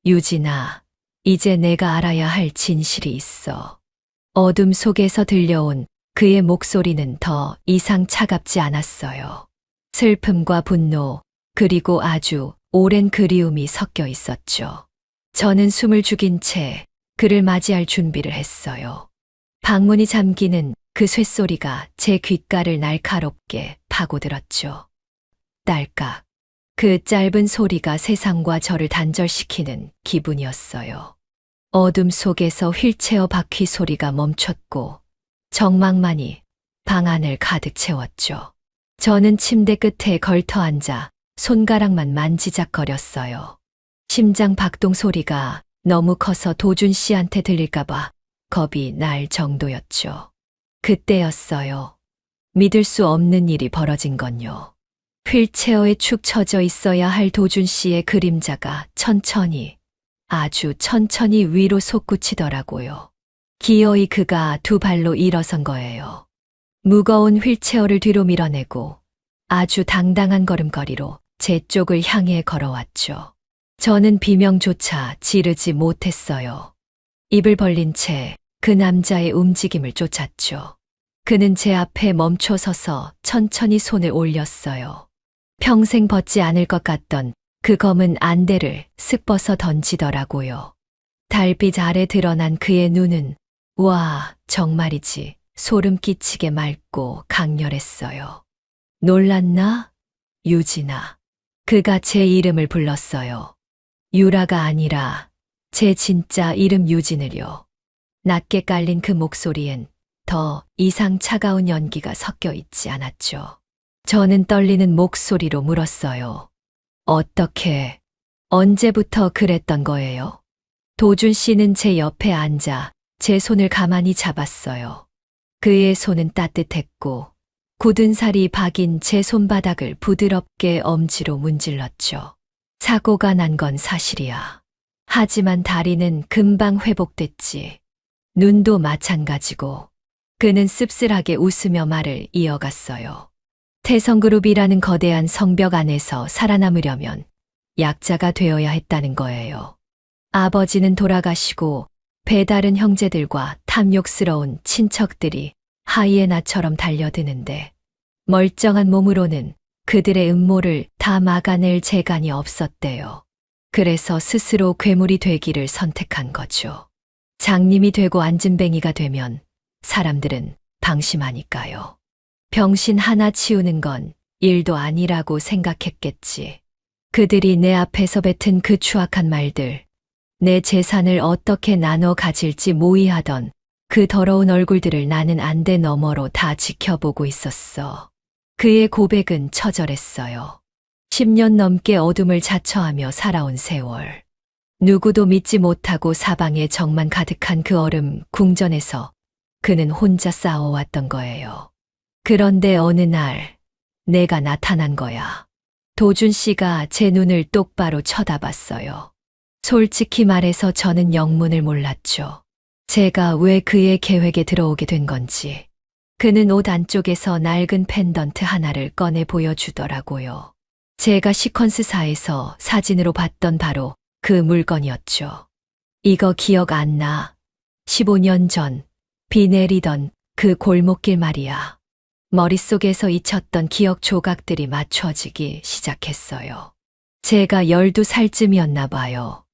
유진아, 이제 내가 알아야 할 진실이 있어. 어둠 속에서 들려온 그의 목소리는 더 이상 차갑지 않았어요. 슬픔과 분노, 그리고 아주 오랜 그리움이 섞여 있었죠. 저는 숨을 죽인 채 그를 맞이할 준비를 했어요. 방문이 잠기는 그 쇳소리가 제 귓가를 날카롭게 파고들었죠. 딸깍. 그 짧은 소리가 세상과 저를 단절시키는 기분이었어요. 어둠 속에서 휠체어 바퀴 소리가 멈췄고 정막만이 방 안을 가득 채웠죠. 저는 침대 끝에 걸터 앉아 손가락만 만지작거렸어요. 심장 박동 소리가 너무 커서 도준 씨한테 들릴까봐 겁이 날 정도였죠. 그때였어요. 믿을 수 없는 일이 벌어진 건요. 휠체어에 축 처져 있어야 할 도준 씨의 그림자가 천천히, 아주 천천히 위로 솟구치더라고요. 기어이 그가 두 발로 일어선 거예요. 무거운 휠체어를 뒤로 밀어내고 아주 당당한 걸음걸이로 제 쪽을 향해 걸어왔죠. 저는 비명조차 지르지 못했어요. 입을 벌린 채 그 남자의 움직임을 쫓았죠. 그는 제 앞에 멈춰 서서 천천히 손을 올렸어요. 평생 벗지 않을 것 같던 그 검은 안대를 쓱 벗어 던지더라고요. 달빛 아래 드러난 그의 눈은 와, 정말이지 소름 끼치게 맑고 강렬했어요. 놀랐나? 유진아. 그가 제 이름을 불렀어요. 유라가 아니라 제 진짜 이름 유진을요. 낮게 깔린 그 목소리엔 더 이상 차가운 연기가 섞여 있지 않았죠. 저는 떨리는 목소리로 물었어요. 어떻게, 언제부터 그랬던 거예요? 도준 씨는 제 옆에 앉아 제 손을 가만히 잡았어요. 그의 손은 따뜻했고 굳은 살이 박인 제 손바닥을 부드럽게 엄지로 문질렀죠. 사고가 난 건 사실이야. 하지만 다리는 금방 회복됐지. 눈도 마찬가지고. 그는 씁쓸하게 웃으며 말을 이어갔어요. 태성그룹이라는 거대한 성벽 안에서 살아남으려면 약자가 되어야 했다는 거예요. 아버지는 돌아가시고 배다른 형제들과 탐욕스러운 친척들이 하이에나처럼 달려드는데 멀쩡한 몸으로는 그들의 음모를 다 막아낼 재간이 없었대요. 그래서 스스로 괴물이 되기를 선택한 거죠. 장님이 되고 안진뱅이가 되면 사람들은 방심하니까요. 병신 하나 치우는 건 일도 아니라고 생각했겠지. 그들이 내 앞에서 뱉은 그 추악한 말들, 내 재산을 어떻게 나눠 가질지 모의하던 그 더러운 얼굴들을 나는 안대 너머로 다 지켜보고 있었어. 그의 고백은 처절했어요. 10년 넘게 어둠을 자처하며 살아온 세월. 누구도 믿지 못하고 사방에 적만 가득한 그 얼음 궁전에서 그는 혼자 싸워왔던 거예요. 그런데 어느 날 내가 나타난 거야. 도준 씨가 제 눈을 똑바로 쳐다봤어요. 솔직히 말해서 저는 영문을 몰랐죠. 제가 왜 그의 계획에 들어오게 된 건지. 그는 옷 안쪽에서 낡은 펜던트 하나를 꺼내 보여주더라고요. 제가 시퀀스사에서 사진으로 봤던 바로 그 물건이었죠. 이거 기억 안 나? 15년 전 비 내리던 그 골목길 말이야. 머릿속에서 잊혔던 기억 조각들이 맞춰지기 시작했어요. 제가 12살쯤이었나 봐요.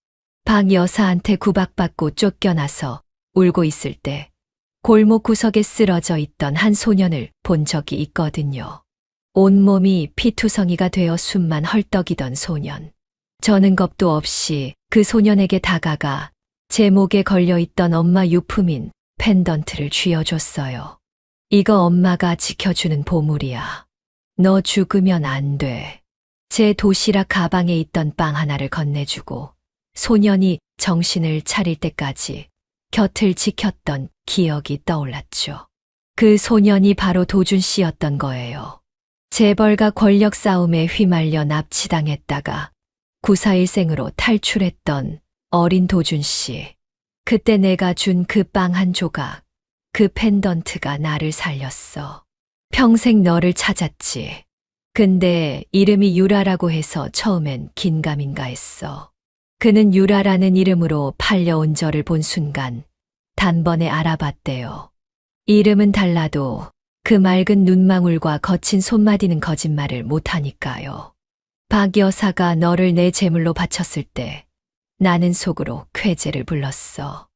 박 여사한테 구박받고 쫓겨나서 울고 있을 때 골목 구석에 쓰러져 있던 한 소년을 본 적이 있거든요. 온몸이 피투성이가 되어 숨만 헐떡이던 소년. 저는 겁도 없이 그 소년에게 다가가 제 목에 걸려있던 엄마 유품인 펜던트를 쥐어줬어요. 이거 엄마가 지켜주는 보물이야. 너 죽으면 안 돼. 제 도시락 가방에 있던 빵 하나를 건네주고 소년이 정신을 차릴 때까지 곁을 지켰던 기억이 떠올랐죠. 그 소년이 바로 도준 씨였던 거예요. 재벌과 권력 싸움에 휘말려 납치당했다가 941생으로 탈출했던 어린 도준 씨. 그때 내가 준 그 빵 한 조각, 그 펜던트가 나를 살렸어. 평생 너를 찾았지. 근데 이름이 유라라고 해서 처음엔 긴가민가 했어. 그는 유라라는 이름으로 팔려온 저를 본 순간 단번에 알아봤대요. 이름은 달라도 그 맑은 눈망울과 거친 손마디는 거짓말을 못하니까요. 박 여사가 너를 내 제물로 바쳤을 때 나는 속으로 쾌재를 불렀어.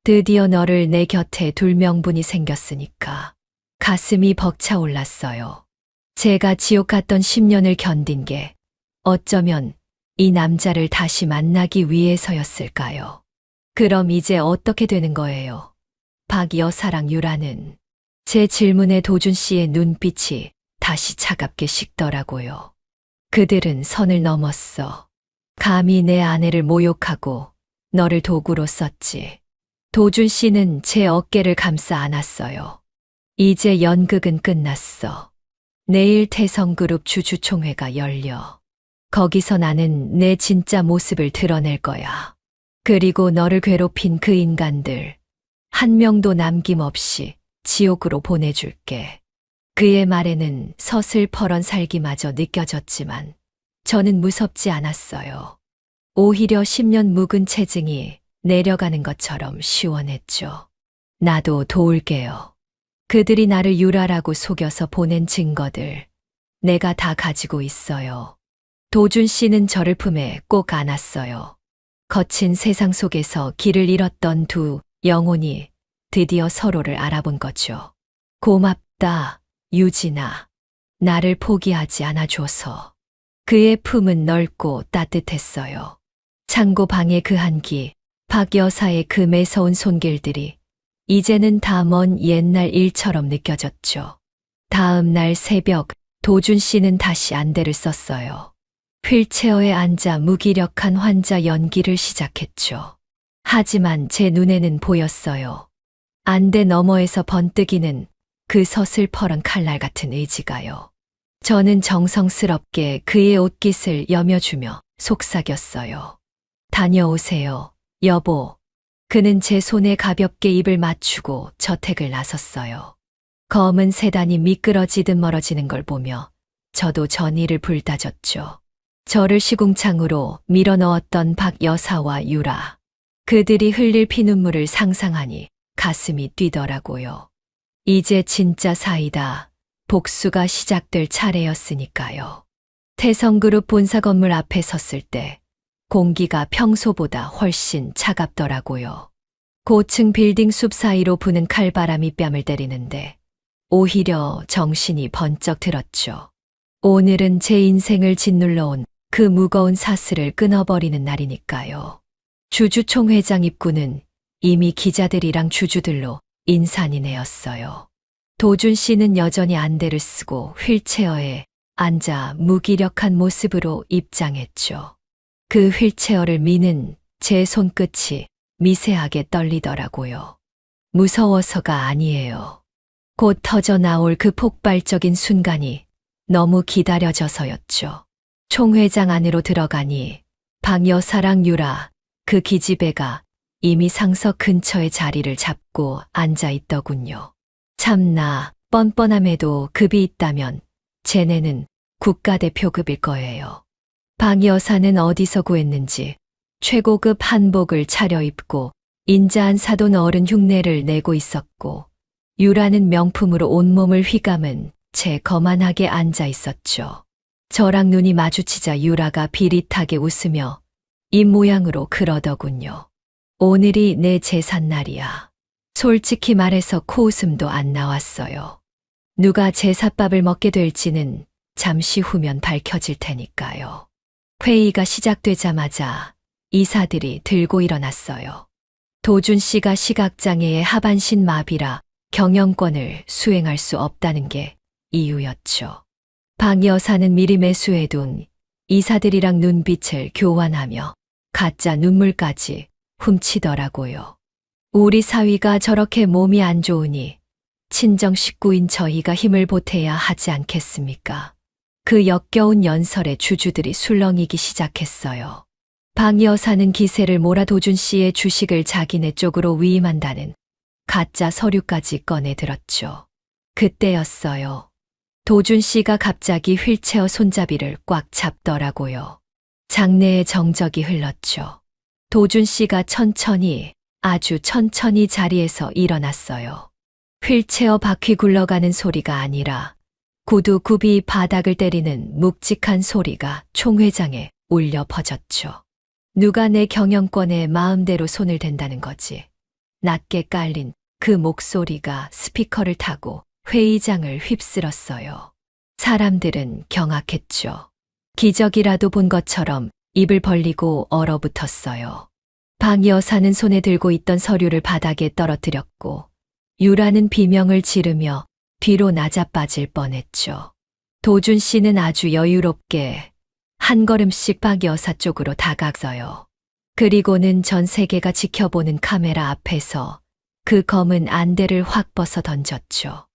드디어 너를 내 곁에 둘 명분이 생겼으니까 가슴이 벅차올랐어요. 제가 지옥 갔던 10년을 견딘 게 어쩌면 이 남자를 다시 만나기 위해서였을까요? 그럼 이제 어떻게 되는 거예요? 박 여사랑 유라는. 제 질문에 도준 씨의 눈빛이 다시 차갑게 식더라고요. 그들은 선을 넘었어. 감히 내 아내를 모욕하고 너를 도구로 썼지. 도준 씨는 제 어깨를 감싸 안았어요. 이제 연극은 끝났어. 내일 태성그룹 주주총회가 열려. 거기서 나는 내 진짜 모습을 드러낼 거야. 그리고 너를 괴롭힌 그 인간들 한 명도 남김없이 지옥으로 보내줄게. 그의 말에는 서슬퍼런 살기마저 느껴졌지만 저는 무섭지 않았어요. 오히려 10년 묵은 체증이 내려가는 것처럼 시원했죠. 나도 도울게요. 그들이 나를 유라라고 속여서 보낸 증거들 내가 다 가지고 있어요. 도준 씨는 저를 품에 꼭 안았어요. 거친 세상 속에서 길을 잃었던 두 영혼이 드디어 서로를 알아본 거죠. 고맙다, 유진아. 나를 포기하지 않아줘서. 그의 품은 넓고 따뜻했어요. 창고 방의 그 한기, 박 여사의 그 매서운 손길들이 이제는 다 먼 옛날 일처럼 느껴졌죠. 다음 날 새벽 도준 씨는 다시 안대를 썼어요. 휠체어에 앉아 무기력한 환자 연기를 시작했죠. 하지만 제 눈에는 보였어요. 안대 너머에서 번뜩이는 그 서슬퍼런 칼날 같은 의지가요. 저는 정성스럽게 그의 옷깃을 여며주며 속삭였어요. 다녀오세요, 여보. 그는 제 손에 가볍게 입을 맞추고 저택을 나섰어요. 검은 세단이 미끄러지듯 멀어지는 걸 보며 저도 전의를 불다졌죠. 저를 시궁창으로 밀어넣었던 박 여사와 유라. 그들이 흘릴 피눈물을 상상하니 가슴이 뛰더라고요. 이제 진짜 사이다. 복수가 시작될 차례였으니까요. 태성그룹 본사 건물 앞에 섰을 때 공기가 평소보다 훨씬 차갑더라고요. 고층 빌딩 숲 사이로 부는 칼바람이 뺨을 때리는데 오히려 정신이 번쩍 들었죠. 오늘은 제 인생을 짓눌러온 그 무거운 사슬을 끊어버리는 날이니까요. 주주총회장 입구는 이미 기자들이랑 주주들로 인산이네였어요. 도준 씨는 여전히 안대를 쓰고 휠체어에 앉아 무기력한 모습으로 입장했죠. 그 휠체어를 미는 제 손끝이 미세하게 떨리더라고요. 무서워서가 아니에요. 곧 터져 나올 그 폭발적인 순간이 너무 기다려져서였죠. 총회장 안으로 들어가니 박 여사랑 유라, 그 기집애가 이미 상석 근처에 자리를 잡고 앉아 있더군요. 참나, 뻔뻔함에도 급이 있다면 쟤네는 국가대표급일 거예요. 박 여사는 어디서 구했는지 최고급 한복을 차려입고 인자한 사돈 어른 흉내를 내고 있었고 유라는 명품으로 온몸을 휘감은 채 거만하게 앉아 있었죠. 저랑 눈이 마주치자 유라가 비릿하게 웃으며 입 모양으로 그러더군요. 오늘이 내 제삿날이야. 솔직히 말해서 코웃음도 안 나왔어요. 누가 제삿밥을 먹게 될지는 잠시 후면 밝혀질 테니까요. 회의가 시작되자마자 이사들이 들고 일어났어요. 도준 씨가 시각장애의 하반신 마비라 경영권을 수행할 수 없다는 게 이유였죠. 박 여사는 미리 매수해둔 이사들이랑 눈빛을 교환하며 가짜 눈물까지 훔치더라고요. 우리 사위가 저렇게 몸이 안 좋으니 친정 식구인 저희가 힘을 보태야 하지 않겠습니까? 그 역겨운 연설에 주주들이 술렁이기 시작했어요. 박 여사는 기세를 몰아 도준 씨의 주식을 자기네 쪽으로 위임한다는 가짜 서류까지 꺼내 들었죠. 그때였어요. 도준 씨가 갑자기 휠체어 손잡이를 꽉 잡더라고요. 장내에 정적이 흘렀죠. 도준 씨가 천천히, 아주 천천히 자리에서 일어났어요. 휠체어 바퀴 굴러가는 소리가 아니라 구두 굽이 바닥을 때리는 묵직한 소리가 총회장에 울려 퍼졌죠. 누가 내 경영권에 마음대로 손을 댄다는 거지. 낮게 깔린 그 목소리가 스피커를 타고 회의장을 휩쓸었어요. 사람들은 경악했죠. 기적이라도 본 것처럼 입을 벌리고 얼어붙었어요. 박 여사는 손에 들고 있던 서류를 바닥에 떨어뜨렸고 유라는 비명을 지르며 뒤로 나자빠질 뻔했죠. 도준 씨는 아주 여유롭게 한 걸음씩 박 여사 쪽으로 다가서요. 그리고는 전 세계가 지켜보는 카메라 앞에서 그 검은 안대를 확 벗어 던졌죠.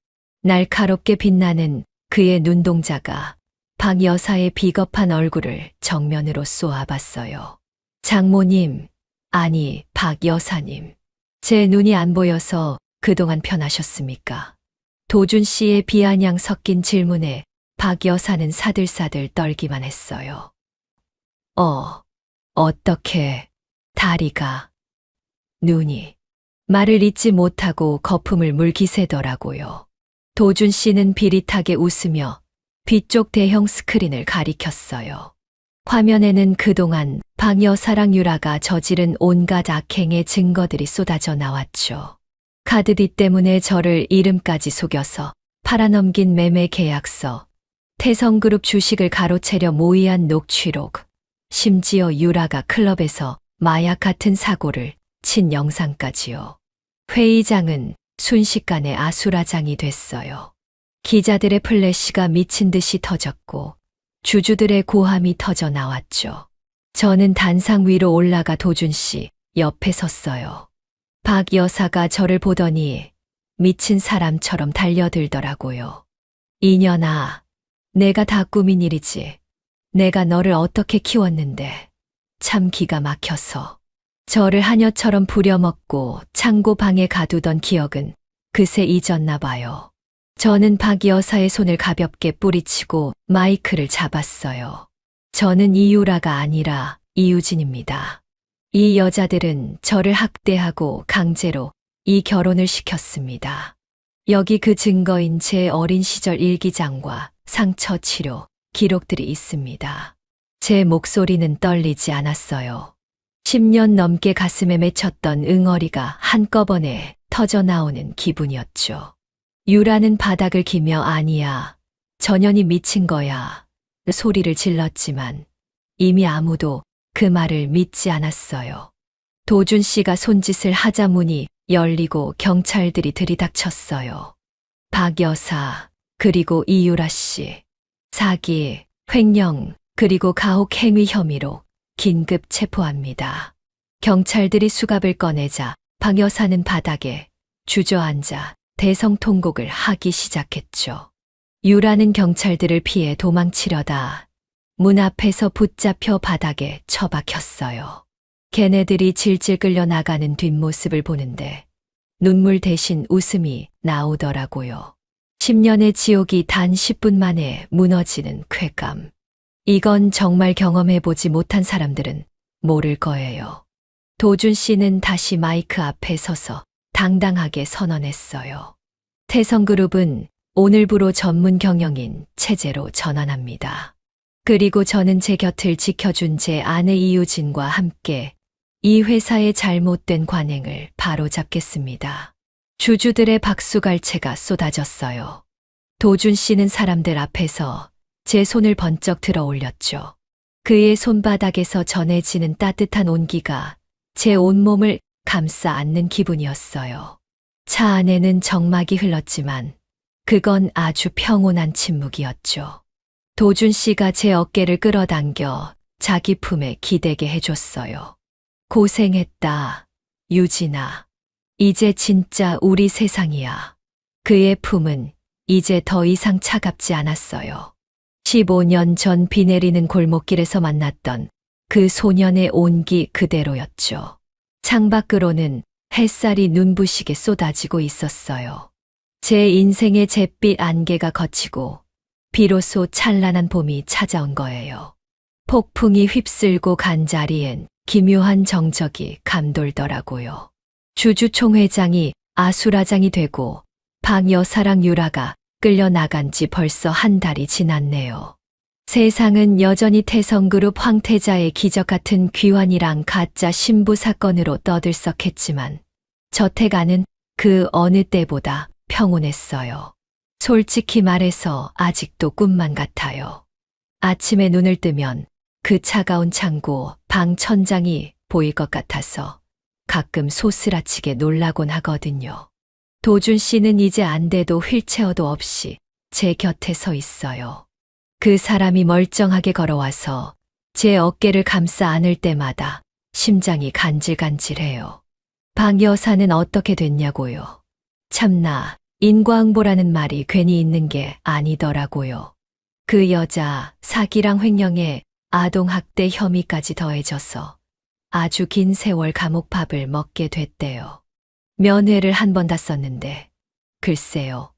날카롭게 빛나는 그의 눈동자가 박 여사의 비겁한 얼굴을 정면으로 쏘아봤어요. 장모님, 아니, 박 여사님. 제 눈이 안 보여서 그동안 편하셨습니까? 도준 씨의 비아냥 섞인 질문에 박 여사는 사들사들 떨기만 했어요. 어떻게, 다리가, 눈이, 말을 잇지 못하고 거품을 물기세더라고요. 도준 씨는 비릿하게 웃으며 뒤쪽 대형 스크린을 가리켰어요. 화면에는 그동안 박 여사랑 유라가 저지른 온갖 악행의 증거들이 쏟아져 나왔죠. 카드비 때문에 저를 이름까지 속여서 팔아넘긴 매매 계약서, 태성그룹 주식을 가로채려 모의한 녹취록, 심지어 유라가 클럽에서 마약 같은 사고를 친 영상까지요. 회의장은 순식간에 아수라장이 됐어요. 기자들의 플래시가 미친 듯이 터졌고 주주들의 고함이 터져 나왔죠. 저는 단상 위로 올라가 도준 씨 옆에 섰어요. 박 여사가 저를 보더니 미친 사람처럼 달려들더라고요. 이년아, 내가 다 꾸민 일이지. 내가 너를 어떻게 키웠는데. 참 기가 막혀서. 저를 하녀처럼 부려먹고 창고 방에 가두던 기억은 그새 잊었나 봐요. 저는 박 여사의 손을 가볍게 뿌리치고 마이크를 잡았어요. 저는 이유라가 아니라 이유진입니다. 이 여자들은 저를 학대하고 강제로 이 결혼을 시켰습니다. 여기 그 증거인 제 어린 시절 일기장과 상처 치료 기록들이 있습니다. 제 목소리는 떨리지 않았어요. 10년 넘게 가슴에 맺혔던 응어리가 한꺼번에 터져 나오는 기분이었죠. 유라는 바닥을 기며 아니야, 전현이 미친 거야 소리를 질렀지만 이미 아무도 그 말을 믿지 않았어요. 도준 씨가 손짓을 하자 문이 열리고 경찰들이 들이닥쳤어요. 박 여사, 그리고 이유라 씨. 사기, 횡령, 그리고 가혹 행위 혐의로 긴급 체포합니다. 경찰들이 수갑을 꺼내자 박 여사는 바닥에 주저앉아 대성통곡을 하기 시작했죠. 유라는 경찰들을 피해 도망치려다 문 앞에서 붙잡혀 바닥에 처박혔어요. 걔네들이 질질 끌려 나가는 뒷모습을 보는데 눈물 대신 웃음이 나오더라고요. 10년의 지옥이 단 10분 만에 무너지는 쾌감. 이건 정말 경험해보지 못한 사람들은 모를 거예요. 도준 씨는 다시 마이크 앞에 서서 당당하게 선언했어요. 태성그룹은 오늘부로 전문 경영인 체제로 전환합니다. 그리고 저는 제 곁을 지켜준 제 아내 이유진과 함께 이 회사의 잘못된 관행을 바로잡겠습니다. 주주들의 박수갈채가 쏟아졌어요. 도준 씨는 사람들 앞에서 제 손을 번쩍 들어 올렸죠. 그의 손바닥에서 전해지는 따뜻한 온기가 제 온몸을 감싸 안는 기분이었어요. 차 안에는 정막이 흘렀지만 그건 아주 평온한 침묵이었죠. 도준 씨가 제 어깨를 끌어당겨 자기 품에 기대게 해줬어요. 고생했다, 유진아. 이제 진짜 우리 세상이야. 그의 품은 이제 더 이상 차갑지 않았어요. 15년 전 비 내리는 골목길에서 만났던 그 소년의 온기 그대로였죠. 창밖으로는 햇살이 눈부시게 쏟아지고 있었어요. 제 인생의 잿빛 안개가 걷히고 비로소 찬란한 봄이 찾아온 거예요. 폭풍이 휩쓸고 간 자리엔 기묘한 정적이 감돌더라고요. 주주총회장이 아수라장이 되고 박 여사랑 유라가 끌려나간 지 벌써 한 달이 지났네요. 세상은 여전히 태성그룹 황태자의 기적 같은 귀환이랑 가짜 신부 사건으로 떠들썩했지만 저태가는 그 어느 때보다 평온했어요. 솔직히 말해서 아직도 꿈만 같아요. 아침에 눈을 뜨면 그 차가운 창고 방 천장이 보일 것 같아서 가끔 소스라치게 놀라곤 하거든요. 도준 씨는 이제 안대도 휠체어도 없이 제 곁에 서 있어요. 그 사람이 멀쩡하게 걸어와서 제 어깨를 감싸 안을 때마다 심장이 간질간질해요. 박 여사는 어떻게 됐냐고요. 참나, 인과응보라는 말이 괜히 있는 게 아니더라고요. 그 여자 사기랑 횡령에 아동학대 혐의까지 더해져서 아주 긴 세월 감옥밥을 먹게 됐대요. 면회를 한 번 다 썼는데 글쎄요.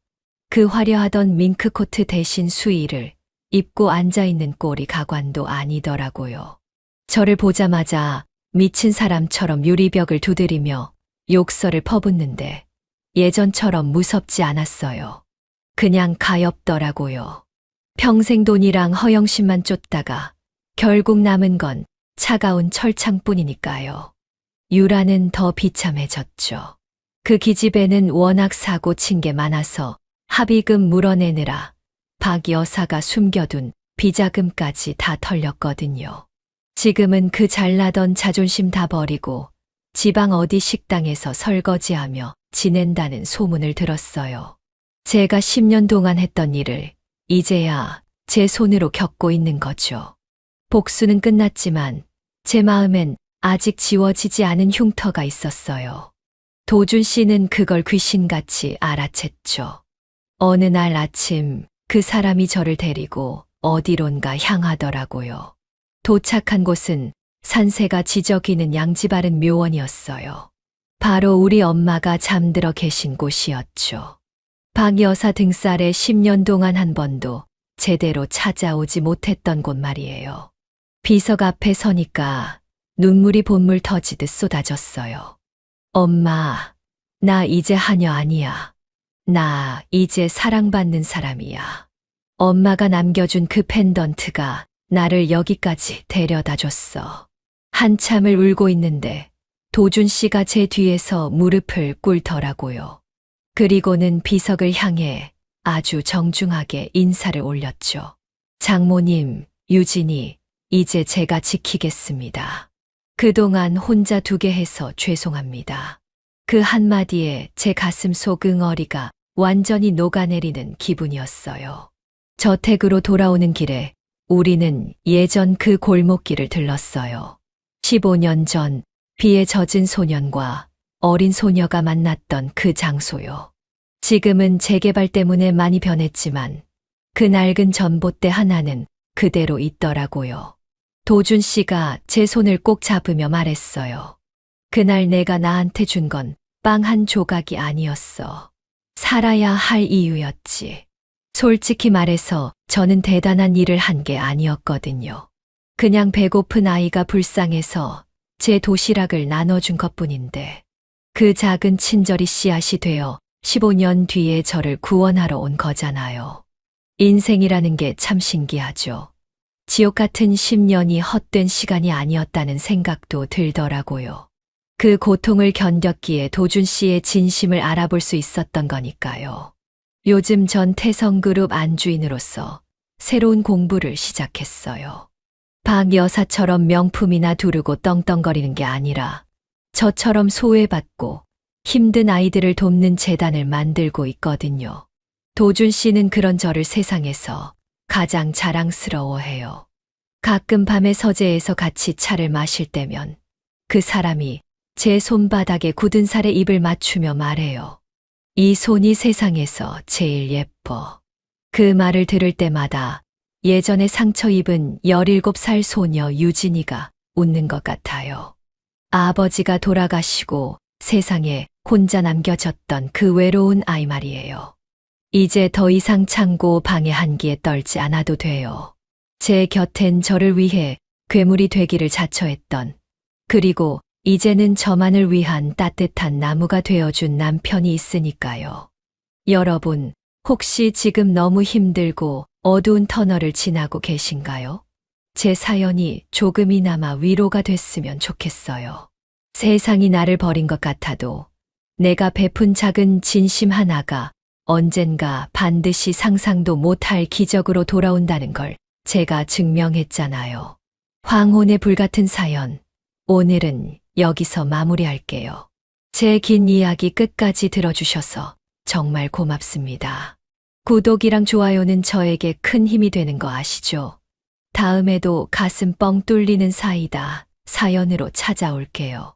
그 화려하던 밍크코트 대신 수의를 입고 앉아있는 꼴이 가관도 아니더라고요. 저를 보자마자 미친 사람처럼 유리벽을 두드리며 욕설을 퍼붓는데 예전처럼 무섭지 않았어요. 그냥 가엾더라고요. 평생 돈이랑 허영심만 쫓다가 결국 남은 건 차가운 철창뿐이니까요. 유라는 더 비참해졌죠. 그 기집애는 워낙 사고 친 게 많아서 합의금 물어내느라 박 여사가 숨겨둔 비자금까지 다 털렸거든요. 지금은 그 잘나던 자존심 다 버리고 지방 어디 식당에서 설거지하며 지낸다는 소문을 들었어요. 제가 10년 동안 했던 일을 이제야 제 손으로 겪고 있는 거죠. 복수는 끝났지만 제 마음엔 아직 지워지지 않은 흉터가 있었어요. 도준 씨는 그걸 귀신같이 알아챘죠. 어느 날 아침 그 사람이 저를 데리고 어디론가 향하더라고요. 도착한 곳은 산세가 지저귀는 양지바른 묘원이었어요. 바로 우리 엄마가 잠들어 계신 곳이었죠. 박 여사 등살에 10년 동안 한 번도 제대로 찾아오지 못했던 곳 말이에요. 비석 앞에 서니까 눈물이 본물 터지듯 쏟아졌어요. 엄마, 나 이제 하녀 아니야. 나 이제 사랑받는 사람이야. 엄마가 남겨준 그 펜던트가 나를 여기까지 데려다 줬어. 한참을 울고 있는데 도준 씨가 제 뒤에서 무릎을 꿇더라고요. 그리고는 비석을 향해 아주 정중하게 인사를 올렸죠. 장모님, 유진이, 이제 제가 지키겠습니다. 그동안 혼자 두게 해서 죄송합니다. 그 한마디에 제 가슴 속 응어리가 완전히 녹아내리는 기분이었어요. 저택으로 돌아오는 길에 우리는 예전 그 골목길을 들렀어요. 15년 전 비에 젖은 소년과 어린 소녀가 만났던 그 장소요. 지금은 재개발 때문에 많이 변했지만 그 낡은 전봇대 하나는 그대로 있더라고요. 도준 씨가 제 손을 꼭 잡으며 말했어요. 그날 내가 나한테 준 건 빵 한 조각이 아니었어. 살아야 할 이유였지. 솔직히 말해서 저는 대단한 일을 한 게 아니었거든요. 그냥 배고픈 아이가 불쌍해서 제 도시락을 나눠준 것뿐인데 그 작은 친절이 씨앗이 되어 15년 뒤에 저를 구원하러 온 거잖아요. 인생이라는 게 참 신기하죠. 지옥 같은 10년이 헛된 시간이 아니었다는 생각도 들더라고요. 그 고통을 견뎠기에 도준 씨의 진심을 알아볼 수 있었던 거니까요. 요즘 전 태성그룹 안주인으로서 새로운 공부를 시작했어요. 박 여사처럼 명품이나 두르고 떵떵거리는 게 아니라 저처럼 소외받고 힘든 아이들을 돕는 재단을 만들고 있거든요. 도준 씨는 그런 저를 세상에서 가장 자랑스러워해요. 가끔 밤에 서재에서 같이 차를 마실 때면 그 사람이 제 손바닥에 굳은 살에 입을 맞추며 말해요. 이 손이 세상에서 제일 예뻐. 그 말을 들을 때마다 예전에 상처 입은 17살 소녀 유진이가 웃는 것 같아요. 아버지가 돌아가시고 세상에 혼자 남겨졌던 그 외로운 아이 말이에요. 이제 더 이상 창고 방의 한기에 떨지 않아도 돼요. 제 곁엔 저를 위해 괴물이 되기를 자처했던, 그리고 이제는 저만을 위한 따뜻한 나무가 되어준 남편이 있으니까요. 여러분, 혹시 지금 너무 힘들고 어두운 터널을 지나고 계신가요? 제 사연이 조금이나마 위로가 됐으면 좋겠어요. 세상이 나를 버린 것 같아도 내가 베푼 작은 진심 하나가 언젠가 반드시 상상도 못할 기적으로 돌아온다는 걸 제가 증명했잖아요. 황혼의 불같은 사연, 오늘은 여기서 마무리할게요. 제 긴 이야기 끝까지 들어주셔서 정말 고맙습니다. 구독이랑 좋아요는 저에게 큰 힘이 되는 거 아시죠? 다음에도 가슴 뻥 뚫리는 사이다. 사연으로 찾아올게요.